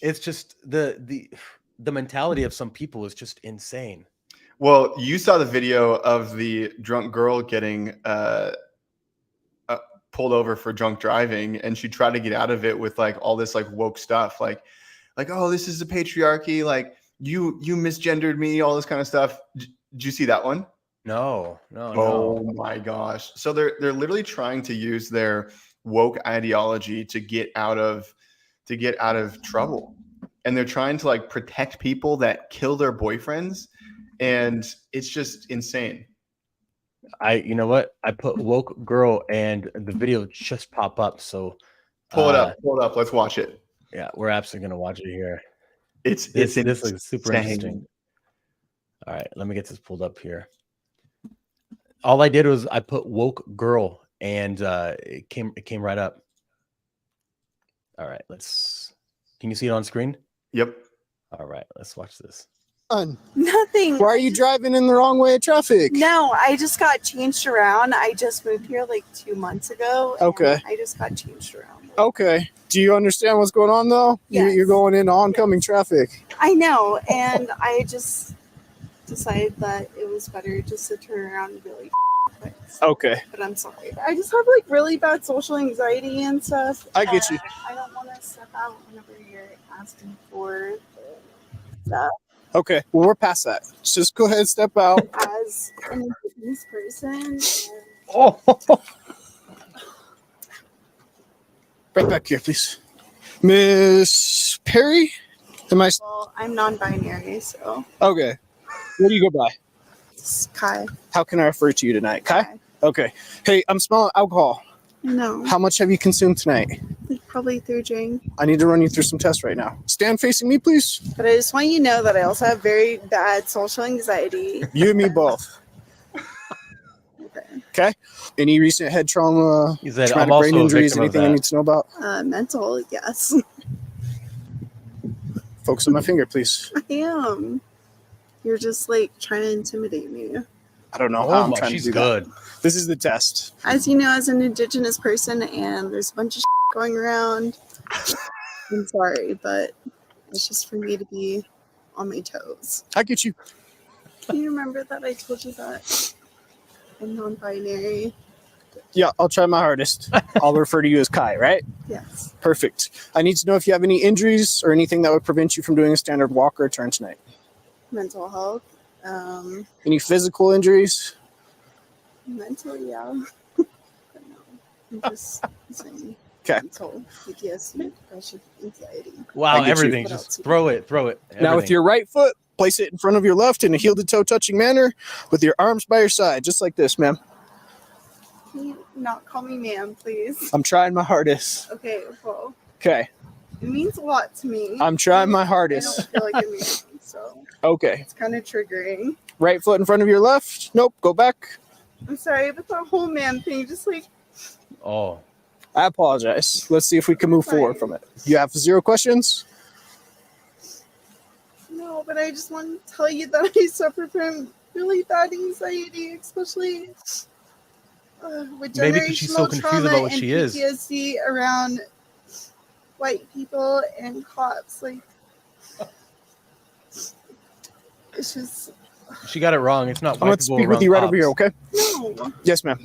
It's just the mentality of some people is just insane. Well, you saw the video of the drunk girl getting pulled over for drunk driving, and she tried to get out of it with like all this like woke stuff, like oh, this is the patriarchy, like you misgendered me, all this kind of stuff. Did you see that one? No. Oh my gosh! So they're literally trying to use their woke ideology to get out of trouble, and they're trying to like protect people that kill their boyfriends. And it's just insane. You know what? I put woke girl and the video just pop up. So pull it up. Let's watch it. Yeah, we're absolutely going to watch it here. This looks super interesting. All right, let me get this pulled up here. All I did was I put woke girl and it came right up. All right, can you see it on screen? Yep. All right, let's watch this. Nothing. Why are you driving in the wrong way of traffic? No, I just got changed around. I just moved here like 2 months ago. Okay. I just got changed around. Okay. Do you understand what's going on though? Yes. You're going into oncoming traffic. I know, and I just decided that it was better just to turn around and be like, quick. Okay. But I'm sorry. I just have like really bad social anxiety and stuff. I get you. I don't want to step out whenever you're asking for stuff. Okay. Well, we're past that. Just go ahead and step out. As an indigenous person. Oh. Right back here, please. Miss Perry? Well, I'm non-binary, so. Okay. What do you go by? It's Kai. How can I refer to you tonight? Kai? Okay. Hey, I'm smelling alcohol. No. How much have you consumed tonight? Like probably 3 drinks. I need to run you through some tests right now. Stand facing me, please. But I just want you to know that I also have very bad social anxiety. You and me both. Okay. Any recent head trauma, traumatic brain injuries, anything I need to know about? Mental, yes. Focus on my finger, please. I am. You're just like trying to intimidate me. I don't know how I'm trying to do good. that. This is the test. As you know, as an indigenous person, and there's a bunch of going around. I'm sorry, but it's just for me to be on my toes. I get you. Can you remember that I told you that I'm non-binary? Yeah, I'll try my hardest. I'll refer to you as Kai, right? Yes. Perfect. I need to know if you have any injuries or anything that would prevent you from doing a standard walk or a turn tonight. Mental health. Any physical injuries? Mental, yeah. But no, I'm just saying. Okay. Mental, PTSD, depression, anxiety. Wow, I get you. everything. Just throw it. Now with Everything. your right foot, place it in front of your left in a heel-to-toe touching manner with your arms by your side, just like this, ma'am. Can you not call me ma'am, please? I'm trying my hardest. Okay, well, Okay. it means a lot to me. I'm trying my I hardest. don't feel like a man, so Okay. it's kind of triggering. Right foot in front of your left. Nope. Go back. I'm sorry, but the whole man thing, just like, Oh, I apologize. Let's see if we can move forward from it. You have 0 questions? no, but I just want to tell you that I suffer from really bad anxiety, especially with Maybe 'cause she's so generational confused trauma about what and she is. PTSD around white people and cops. Like, it's just, she got it wrong. It's not. I'm going to speak with you right over here, okay? no, Yes, ma'am.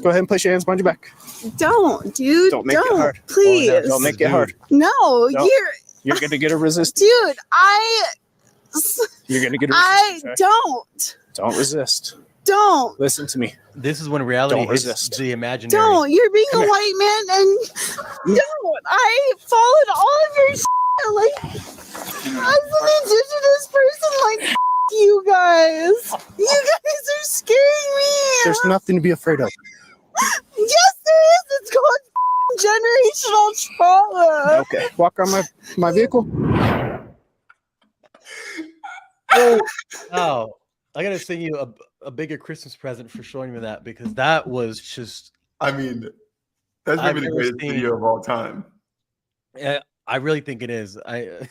Go ahead and place your hands behind your back. don't, dude. Don't make it hard. Please. Oh, no, Don't make it hard. No, No. You're going to get a resist. dude, You're going to get a I resistance. Okay? don't resist. Don't. Listen to me. This is when reality Don't hits resist. the imaginary. Don't. You're being Come a here. white man and don't. I followed all of your shit. Like, as an indigenous person, like, you guys. You guys are scaring me. There's nothing to be afraid of. Yes, there is. It's called generational trauma. Okay. Walk around my vehicle. Oh, I gotta send you a bigger Christmas present for showing me that, because that was just. I mean, that's I've maybe the never greatest seen- video of all time. I really think it is. I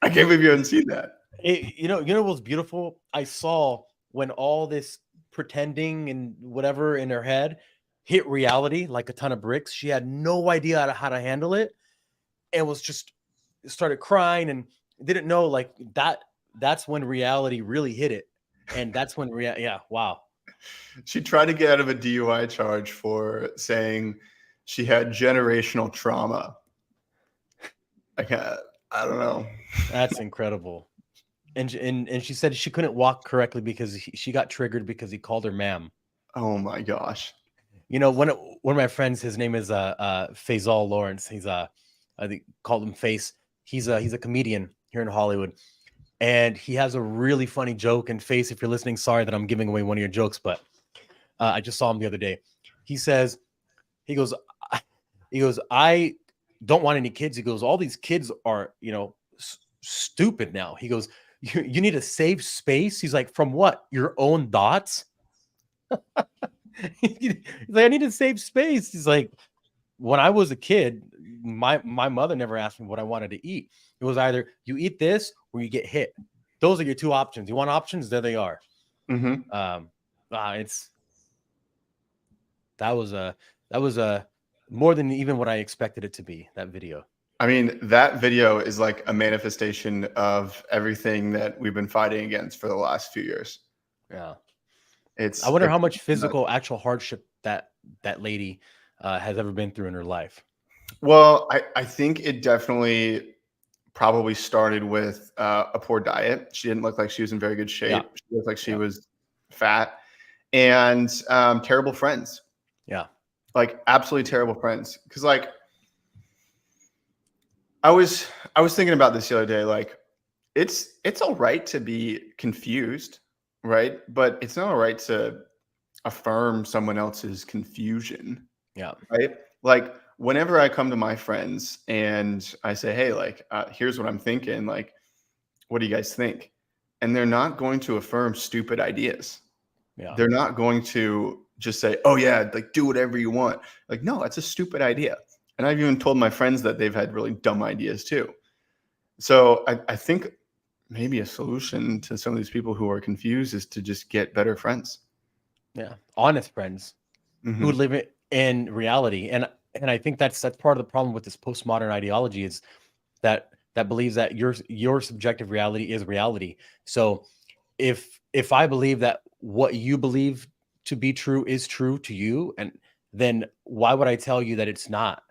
can't believe you haven't seen that. You know what's beautiful? I saw when all this pretending and whatever in her head hit reality like a ton of bricks. She had no idea how to handle it, and was just started crying and didn't know like that. That's when reality really hit it, and that's when yeah, wow. She tried to get out of a DUI charge for saying she had generational trauma. I don't know. That's incredible. And she said she couldn't walk correctly because she got triggered because he called her ma'am. Oh my gosh. You know, one of my friends, his name is Faisal Lawrence. He's I think called him Face. He's a comedian here in Hollywood, and he has a really funny joke. And Face, if you're listening, sorry that I'm giving away one of your jokes, but I just saw him the other day. He goes, I don't want any kids. He goes, all these kids are, stupid now. He goes, you need a safe space. He's like, from what? Your own thoughts? He's like, I need a safe space. He's like, when I was a kid, my mother never asked me what I wanted to eat. It was either you eat this or you get hit. Those are your two options. You want options? There they are. Mm-hmm. That was more than even what I expected it to be, that video. I mean, that video is like a manifestation of everything that we've been fighting against for the last few years. Yeah. I wonder how much physical actual hardship that lady has ever been through in her life. Well, I think it definitely probably started with a poor diet. She didn't look like she was in very good shape. Yeah. She looked like she was fat, and terrible friends. Yeah. Like absolutely terrible friends. Because like I was thinking about this the other day. Like it's all right to be confused, right? But it's not all right to affirm someone else's confusion. Yeah. Right. Like whenever I come to my friends and I say, hey, like, here's what I'm thinking. Like, what do you guys think? And they're not going to affirm stupid ideas. Yeah. They're not going to just say, oh yeah, like do whatever you want. Like, no, that's a stupid idea. And I've even told my friends that they've had really dumb ideas too. So I think maybe a solution to some of these people who are confused is to just get better friends. Yeah. Honest friends who live in reality. And I think that's part of the problem with this postmodern ideology is that believes that your subjective reality is reality. So if I believe that what you believe to be true is true to you, and then why would I tell you that it's not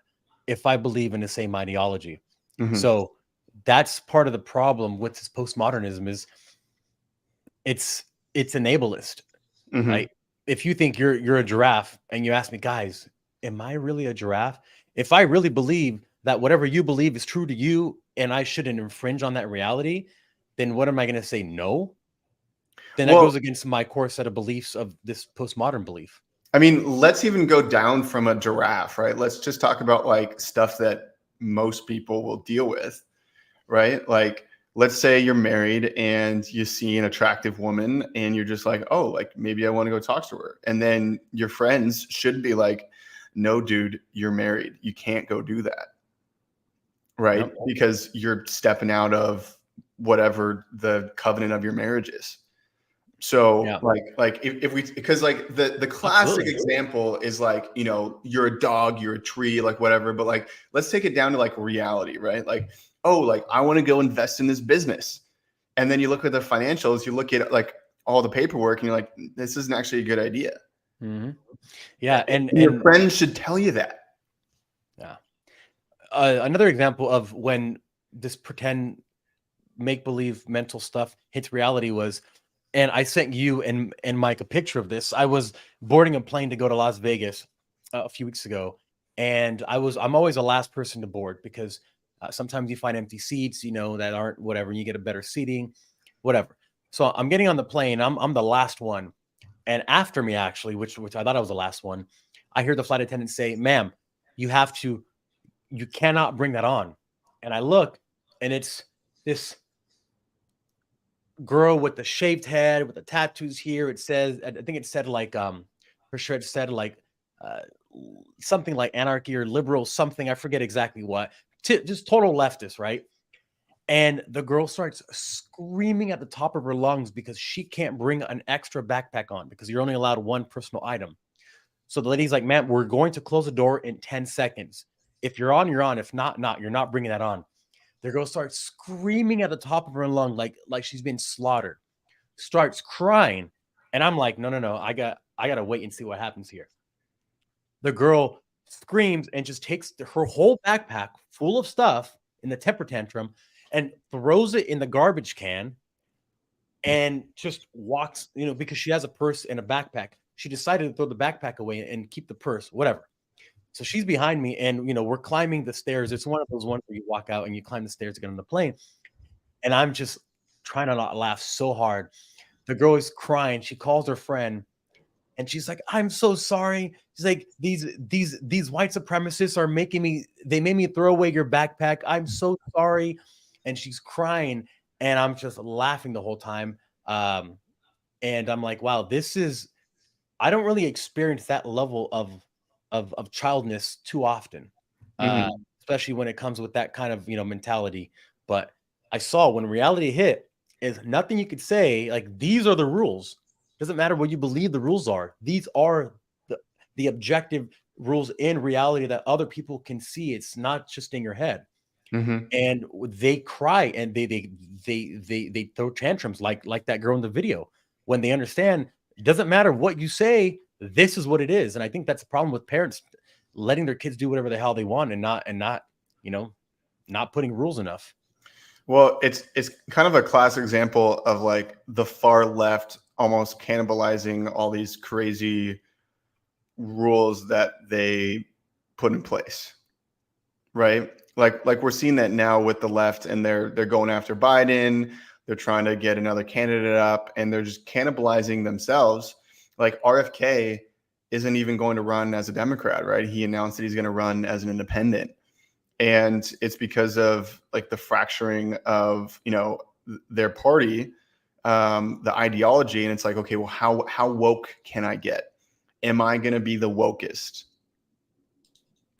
if I believe in the same ideology? Mhm. So that's part of the problem with this postmodernism is it's enablist. Mhm. Right? If you think you're a giraffe and you ask me, guys, am I really a giraffe? If I really believe that whatever you believe is true to you and I shouldn't infringe on that reality, then what am I going to say? No. Then that Well, goes against my core set of beliefs of this postmodern belief. I mean, let's even go down from a giraffe, right? Let's just talk about like stuff that most people will deal with, right? Like, let's say you're married and you see an attractive woman and you're just like, oh, like maybe I want to go talk to her. And then your friends should be like, no, dude, you're married. You can't go do that, right? Yep. Because you're stepping out of whatever the covenant of your marriage is. So Yeah. like if we, because like the classic Absolutely. example is like, you know, you're a dog, you're a tree, like whatever, but like let's take it down to like reality, right? Like, oh, like I want to go invest in this business. And then you look at the financials, you look at like all the paperwork and you're like, this isn't actually a good idea. Mhm. Yeah, and Your friends should tell you that. yeah. Another example of when this pretend make-believe mental stuff hits reality was, and I sent you and Mike a picture of this. I was boarding a plane to go to Las Vegas a few weeks ago, and I'm always the last person to board because sometimes you find empty seats, you know, that aren't whatever, and you get a better seating, whatever. So I'm getting on the plane. I'm the last one, and after me actually, which I thought I was the last one, I hear the flight attendant say, "Ma'am, you cannot bring that on." And I look, and it's this girl with the shaved head with the tattoos here. It says, I think it said like for sure it said like uh something like anarchy or liberal something. I forget exactly what. Just total leftist, right? And the girl starts screaming at the top of her lungs because she can't bring an extra backpack on because you're only allowed one personal item. So the lady's like, "Man, we're going to close the door in 10 seconds. If you're on, you're on. If not, not. You're not bringing that on." The girl starts screaming at the top of her lung like she's been slaughtered. Starts crying, and I'm like, no. I gotta wait and see what happens here. The girl screams and just takes her whole backpack full of stuff in the temper tantrum and throws it in the garbage can and just walks, you know, because she has a purse and a backpack. She decided to throw the backpack away and keep the purse, whatever. So she's behind me, and you know, we're climbing the stairs. It's one of those ones where you walk out and you climb the stairs to get on the plane. And I'm just trying to not laugh so hard. The girl is crying. She calls her friend, and she's like, "I'm so sorry." She's like, these white supremacists are making me. They made me throw away your backpack. I'm so sorry. And she's crying, and I'm just laughing the whole time. And I'm like, wow, this is. I don't really experience that level of childness too often, Mhm. especially when it comes with that kind of, you know, mentality. But I saw when reality hit, is nothing you could say like these are the rules. Doesn't matter what you believe the rules are. These are the objective rules in reality that other people can see. It's not just in your head. Mhm. And they cry and they throw tantrums like that girl in the video when they understand it doesn't matter what you say, this is what it is. And I think that's the problem with parents letting their kids do whatever the hell they want and not, you know, not putting rules enough. Well, it's kind of a classic example of like the far left almost cannibalizing all these crazy rules that they put in place, right? Like we're seeing that now with the left, and they're going after Biden. They're trying to get another candidate up, and they're just cannibalizing themselves. Like RFK isn't even going to run as a Democrat, right? He announced that he's going to run as an independent, and it's because of like the fracturing of, you know, their party, the ideology. And it's like, okay, well, how woke can I get? Am I going to be the wokest?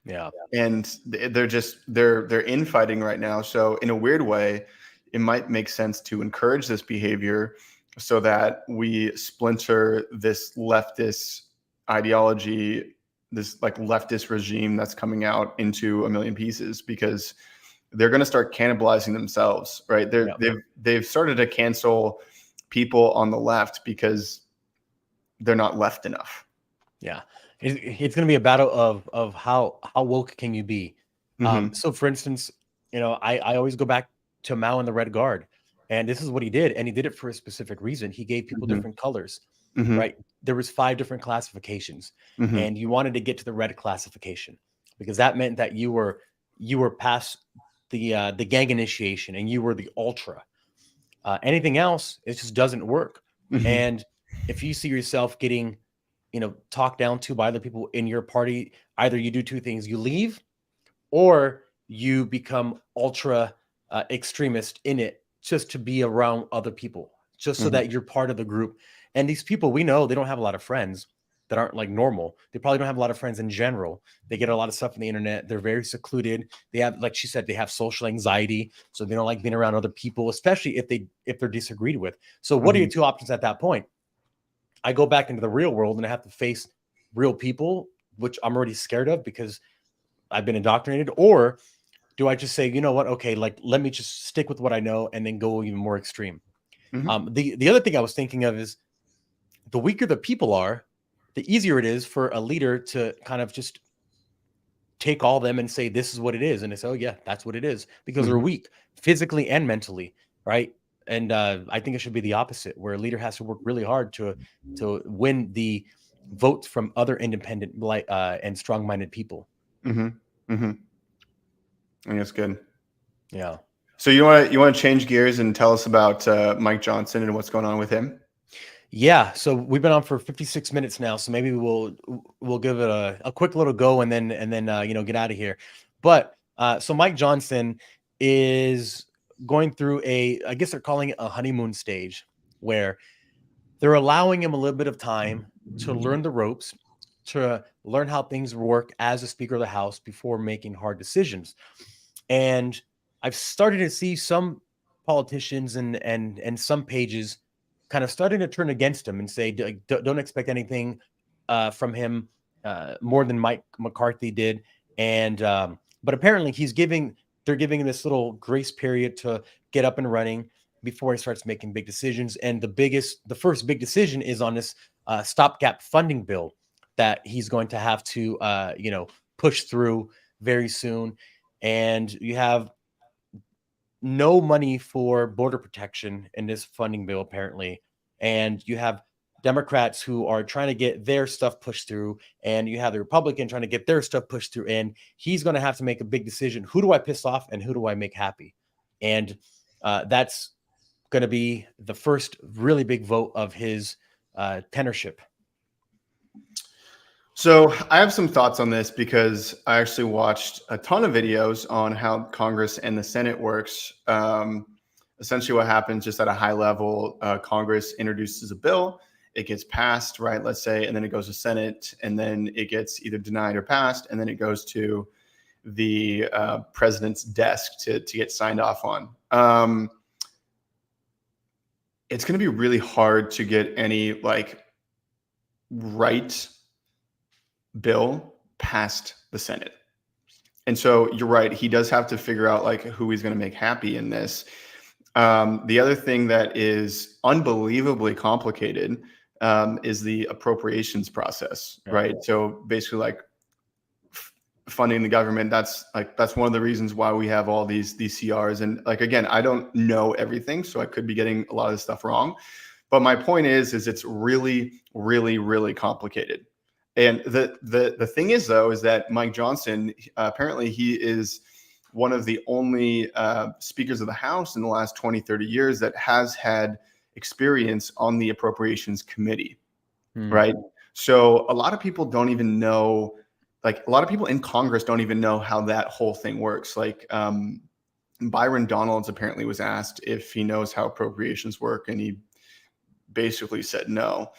Yeah. And they're infighting right now. So in a weird way, it might make sense to encourage this behavior so that we splinter this leftist ideology, this like leftist regime that's coming out into a million pieces, because they're going to start cannibalizing themselves, right? They've started to cancel people on the left because they're not left enough. Yeah. It's going to be a battle of how woke can you be. Mhm. So, for instance, I always go back to Mao and the Red Guard, and this is what he did, and he did it for a specific reason. He gave people Mhm. different colors, Mhm. right? There was 5 different classifications, Mhm. and you wanted to get to the red classification because that meant that you were past the gang initiation and you were the ultra. Anything else, it just doesn't work. Mhm. And if you see yourself getting, talked down to by other people in your party, either you do 2 things: you leave, or you become ultra extremist in it just to be around other people, just so Mhm. that you're part of the group. And these people, we know they don't have a lot of friends that aren't like normal. They probably don't have a lot of friends in general. They get a lot of stuff on the internet. They're very secluded. They have, like she said, they have social anxiety, so they don't like being around other people, especially if they're disagreed with. So what are your Mhm. 2 options at that point? I go back into the real world and I have to face real people, which I'm already scared of because I've been indoctrinated, or do I just say, you know what? Okay, like let me just stick with what I know and then go even more extreme. Mhm. The other thing I was thinking of is the weaker the people are, the easier it is for a leader to kind of just take all them and say this is what it is, and they say, oh yeah, that's what it is, because they're Mhm. weak physically and mentally, right? And I think it should be the opposite, where a leader has to work really hard to win the votes from other independent and strong-minded people. Mhm. Mhm. I think that's good. Yeah. So you want to change gears and tell us about Mike Johnson and what's going on with him? Yeah, so we've been on for 56 minutes now, so maybe we'll give it a quick little go and then get out of here. But so Mike Johnson is going through I guess they're calling it a honeymoon stage, where they're allowing him a little bit of time to learn the ropes, to learn how things work as a Speaker of the House before making hard decisions. And I've started to see some politicians and some pages kind of starting to turn against him and say, Don't expect anything from him more than Mike McCarthy did." And but apparently they're giving him this little grace period to get up and running before he starts making big decisions. And the first big decision is on this stopgap funding bill that he's going to have to push through very soon. And you have no money for border protection in this funding bill, apparently. And you have Democrats who are trying to get their stuff pushed through, and you have the Republican trying to get their stuff pushed through. And he's going to have to make a big decision: who do I piss off and who do I make happy? And that's going to be the first really big vote of his tenureship. So I have some thoughts on this because I actually watched a ton of videos on how Congress and the Senate works. Essentially, what happens, just at a high level, Congress introduces a bill, it gets passed, right? Let's say, and then it goes to Senate, and then it gets either denied or passed, and then it goes to the president's desk to get signed off on. It's going to be really hard to get any right bill past the Senate. And so you're right. He does have to figure out who he's going to make happy in this. The other thing that is unbelievably complicated is the appropriations process, Yeah. right? So basically, funding the government. That's one of the reasons why we have all these CRs. And again, I don't know everything, so I could be getting a lot of this stuff wrong. But my point is it's really, really, really complicated. And the thing is, though, is that Mike Johnson, apparently he is one of the only speakers of the House in the last 20, 30 years that has had experience on the Appropriations Committee, right? So a lot of people don't even know, a lot of people in Congress don't even know how that whole thing works. Byron Donalds apparently was asked if he knows how appropriations work, and he basically said no.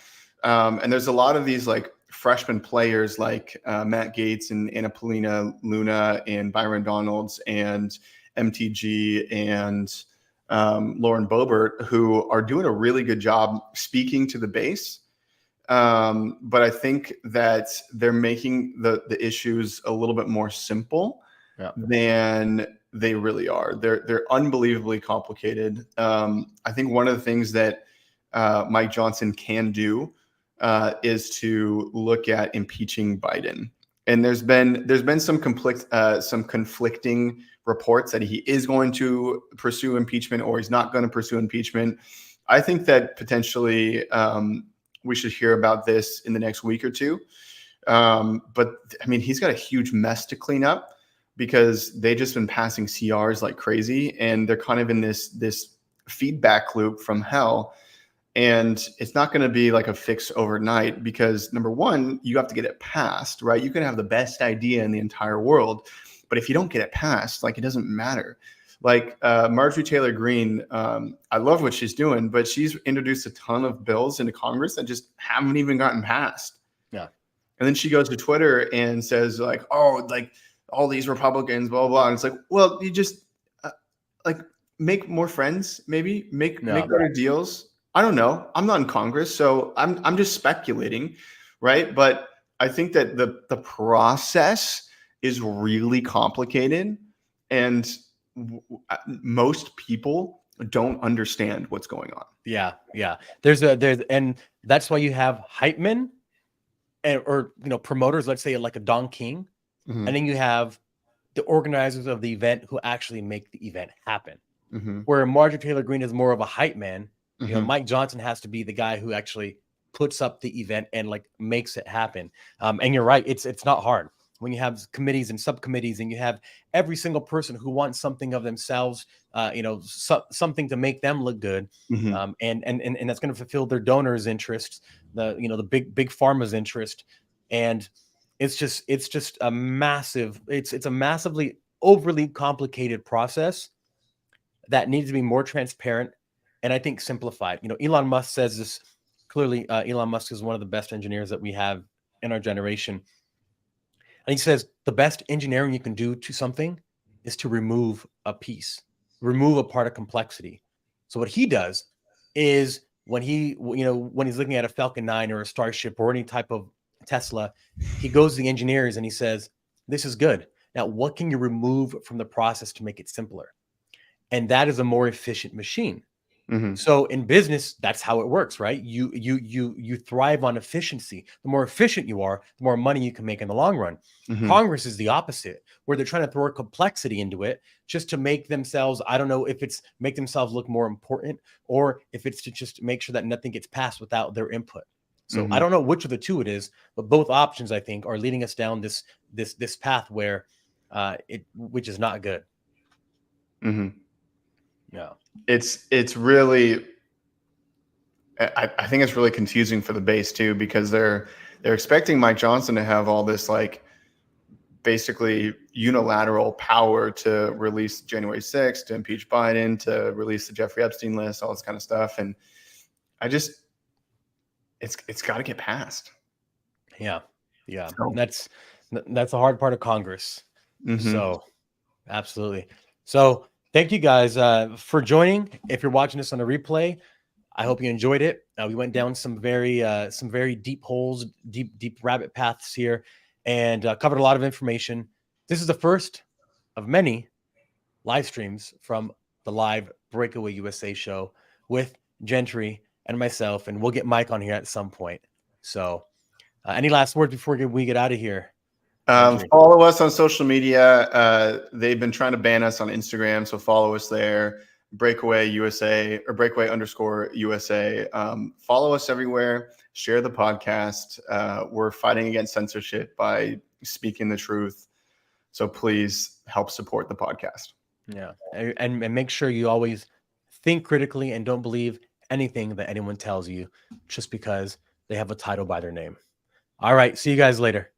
And there's a lot of these freshman players like Matt Gaetz and Anna Paulina Luna and Byron Donalds and MTG and Lauren Boebert, who are doing a really good job speaking to the base. But I think that they're making the issues a little bit more simple than they really are. They're unbelievably complicated. I think one of the things that Mike Johnson can do is to look at impeaching Biden. And there's been some conflicting reports that he is going to pursue impeachment or he's not going to pursue impeachment. I think that potentially we should hear about this in the next week or two. But I mean, he's got a huge mess to clean up because they just been passing CRs like crazy, and they're kind of in this feedback loop from hell. And it's not going to be like a fix overnight because, number one, you have to get it passed, right? You can have the best idea in the entire world, but if you don't get it passed, like, it doesn't matter. Like Marjorie Taylor Greene, I love what she's doing, but she's introduced a ton of bills into Congress that just haven't even gotten passed. Yeah. And then she goes to Twitter and says like, oh, like all these Republicans, blah, blah, blah. And it's like, well, you just like make more friends, maybe make better deals. I don't know. I'm not in Congress, so I'm just speculating, right? But I think that the process is really complicated, and most people don't understand what's going on. Yeah. And that's why you have hype men or promoters, let's say like a Don King, and then you have the organizers of the event who actually make the event happen. Where Marjorie Taylor Greene is more of a hype man. Mike Johnson has to be the guy who actually puts up the event and like makes it happen. And you're right, it's not hard when you have committees and subcommittees and you have every single person who wants something of themselves, something to make them look good, and that's going to fulfill their donors' interests, the big pharma's interest, and it's just a massive, it's a massively overly complicated process that needs to be more transparent. And I think simplified. Elon Musk says this clearly. Elon Musk is one of the best engineers that we have in our generation. And he says the best engineering you can do to something is to remove a piece, remove a part of complexity. So what he does is when he's looking at a Falcon 9 or a Starship or any type of Tesla, he goes to the engineers and he says, this is good. Now, what can you remove from the process to make it simpler? And that is a more efficient machine. So in business, that's how it works, right? You thrive on efficiency. The more efficient you are, the more money you can make in the long run. Congress is the opposite, where they're trying to throw complexity into it just to make themselves, I don't know if it's make themselves look more important or if it's to just make sure that nothing gets passed without their input. So I don't know which of the two it is, but both options, I think, are leading us down this path where which is not good. Yeah. It's really, I think it's really confusing for the base too, because they're expecting Mike Johnson to have all this like basically unilateral power to release January 6th, to impeach Biden, to release the Jeffrey Epstein list, all this kind of stuff. And it's got to get passed. Yeah. So, that's the hard part of Congress. So absolutely. So thank you guys for joining. If you're watching this on a replay, I hope you enjoyed it. We went down some very deep holes, deep rabbit paths here, and covered a lot of information. This is the first of many live streams from the live Breakaway USA show with Gentry and myself, and we'll get Mike on here at some point. So any last words before we get out of here? Follow us on social media. They've been trying to ban us on Instagram, so follow us there. Breakaway USA or Breakaway_USA. Follow us everywhere. Share the podcast. We're fighting against censorship by speaking the truth. So please help support the podcast. Yeah, and make sure you always think critically and don't believe anything that anyone tells you just because they have a title by their name. All right, see you guys later.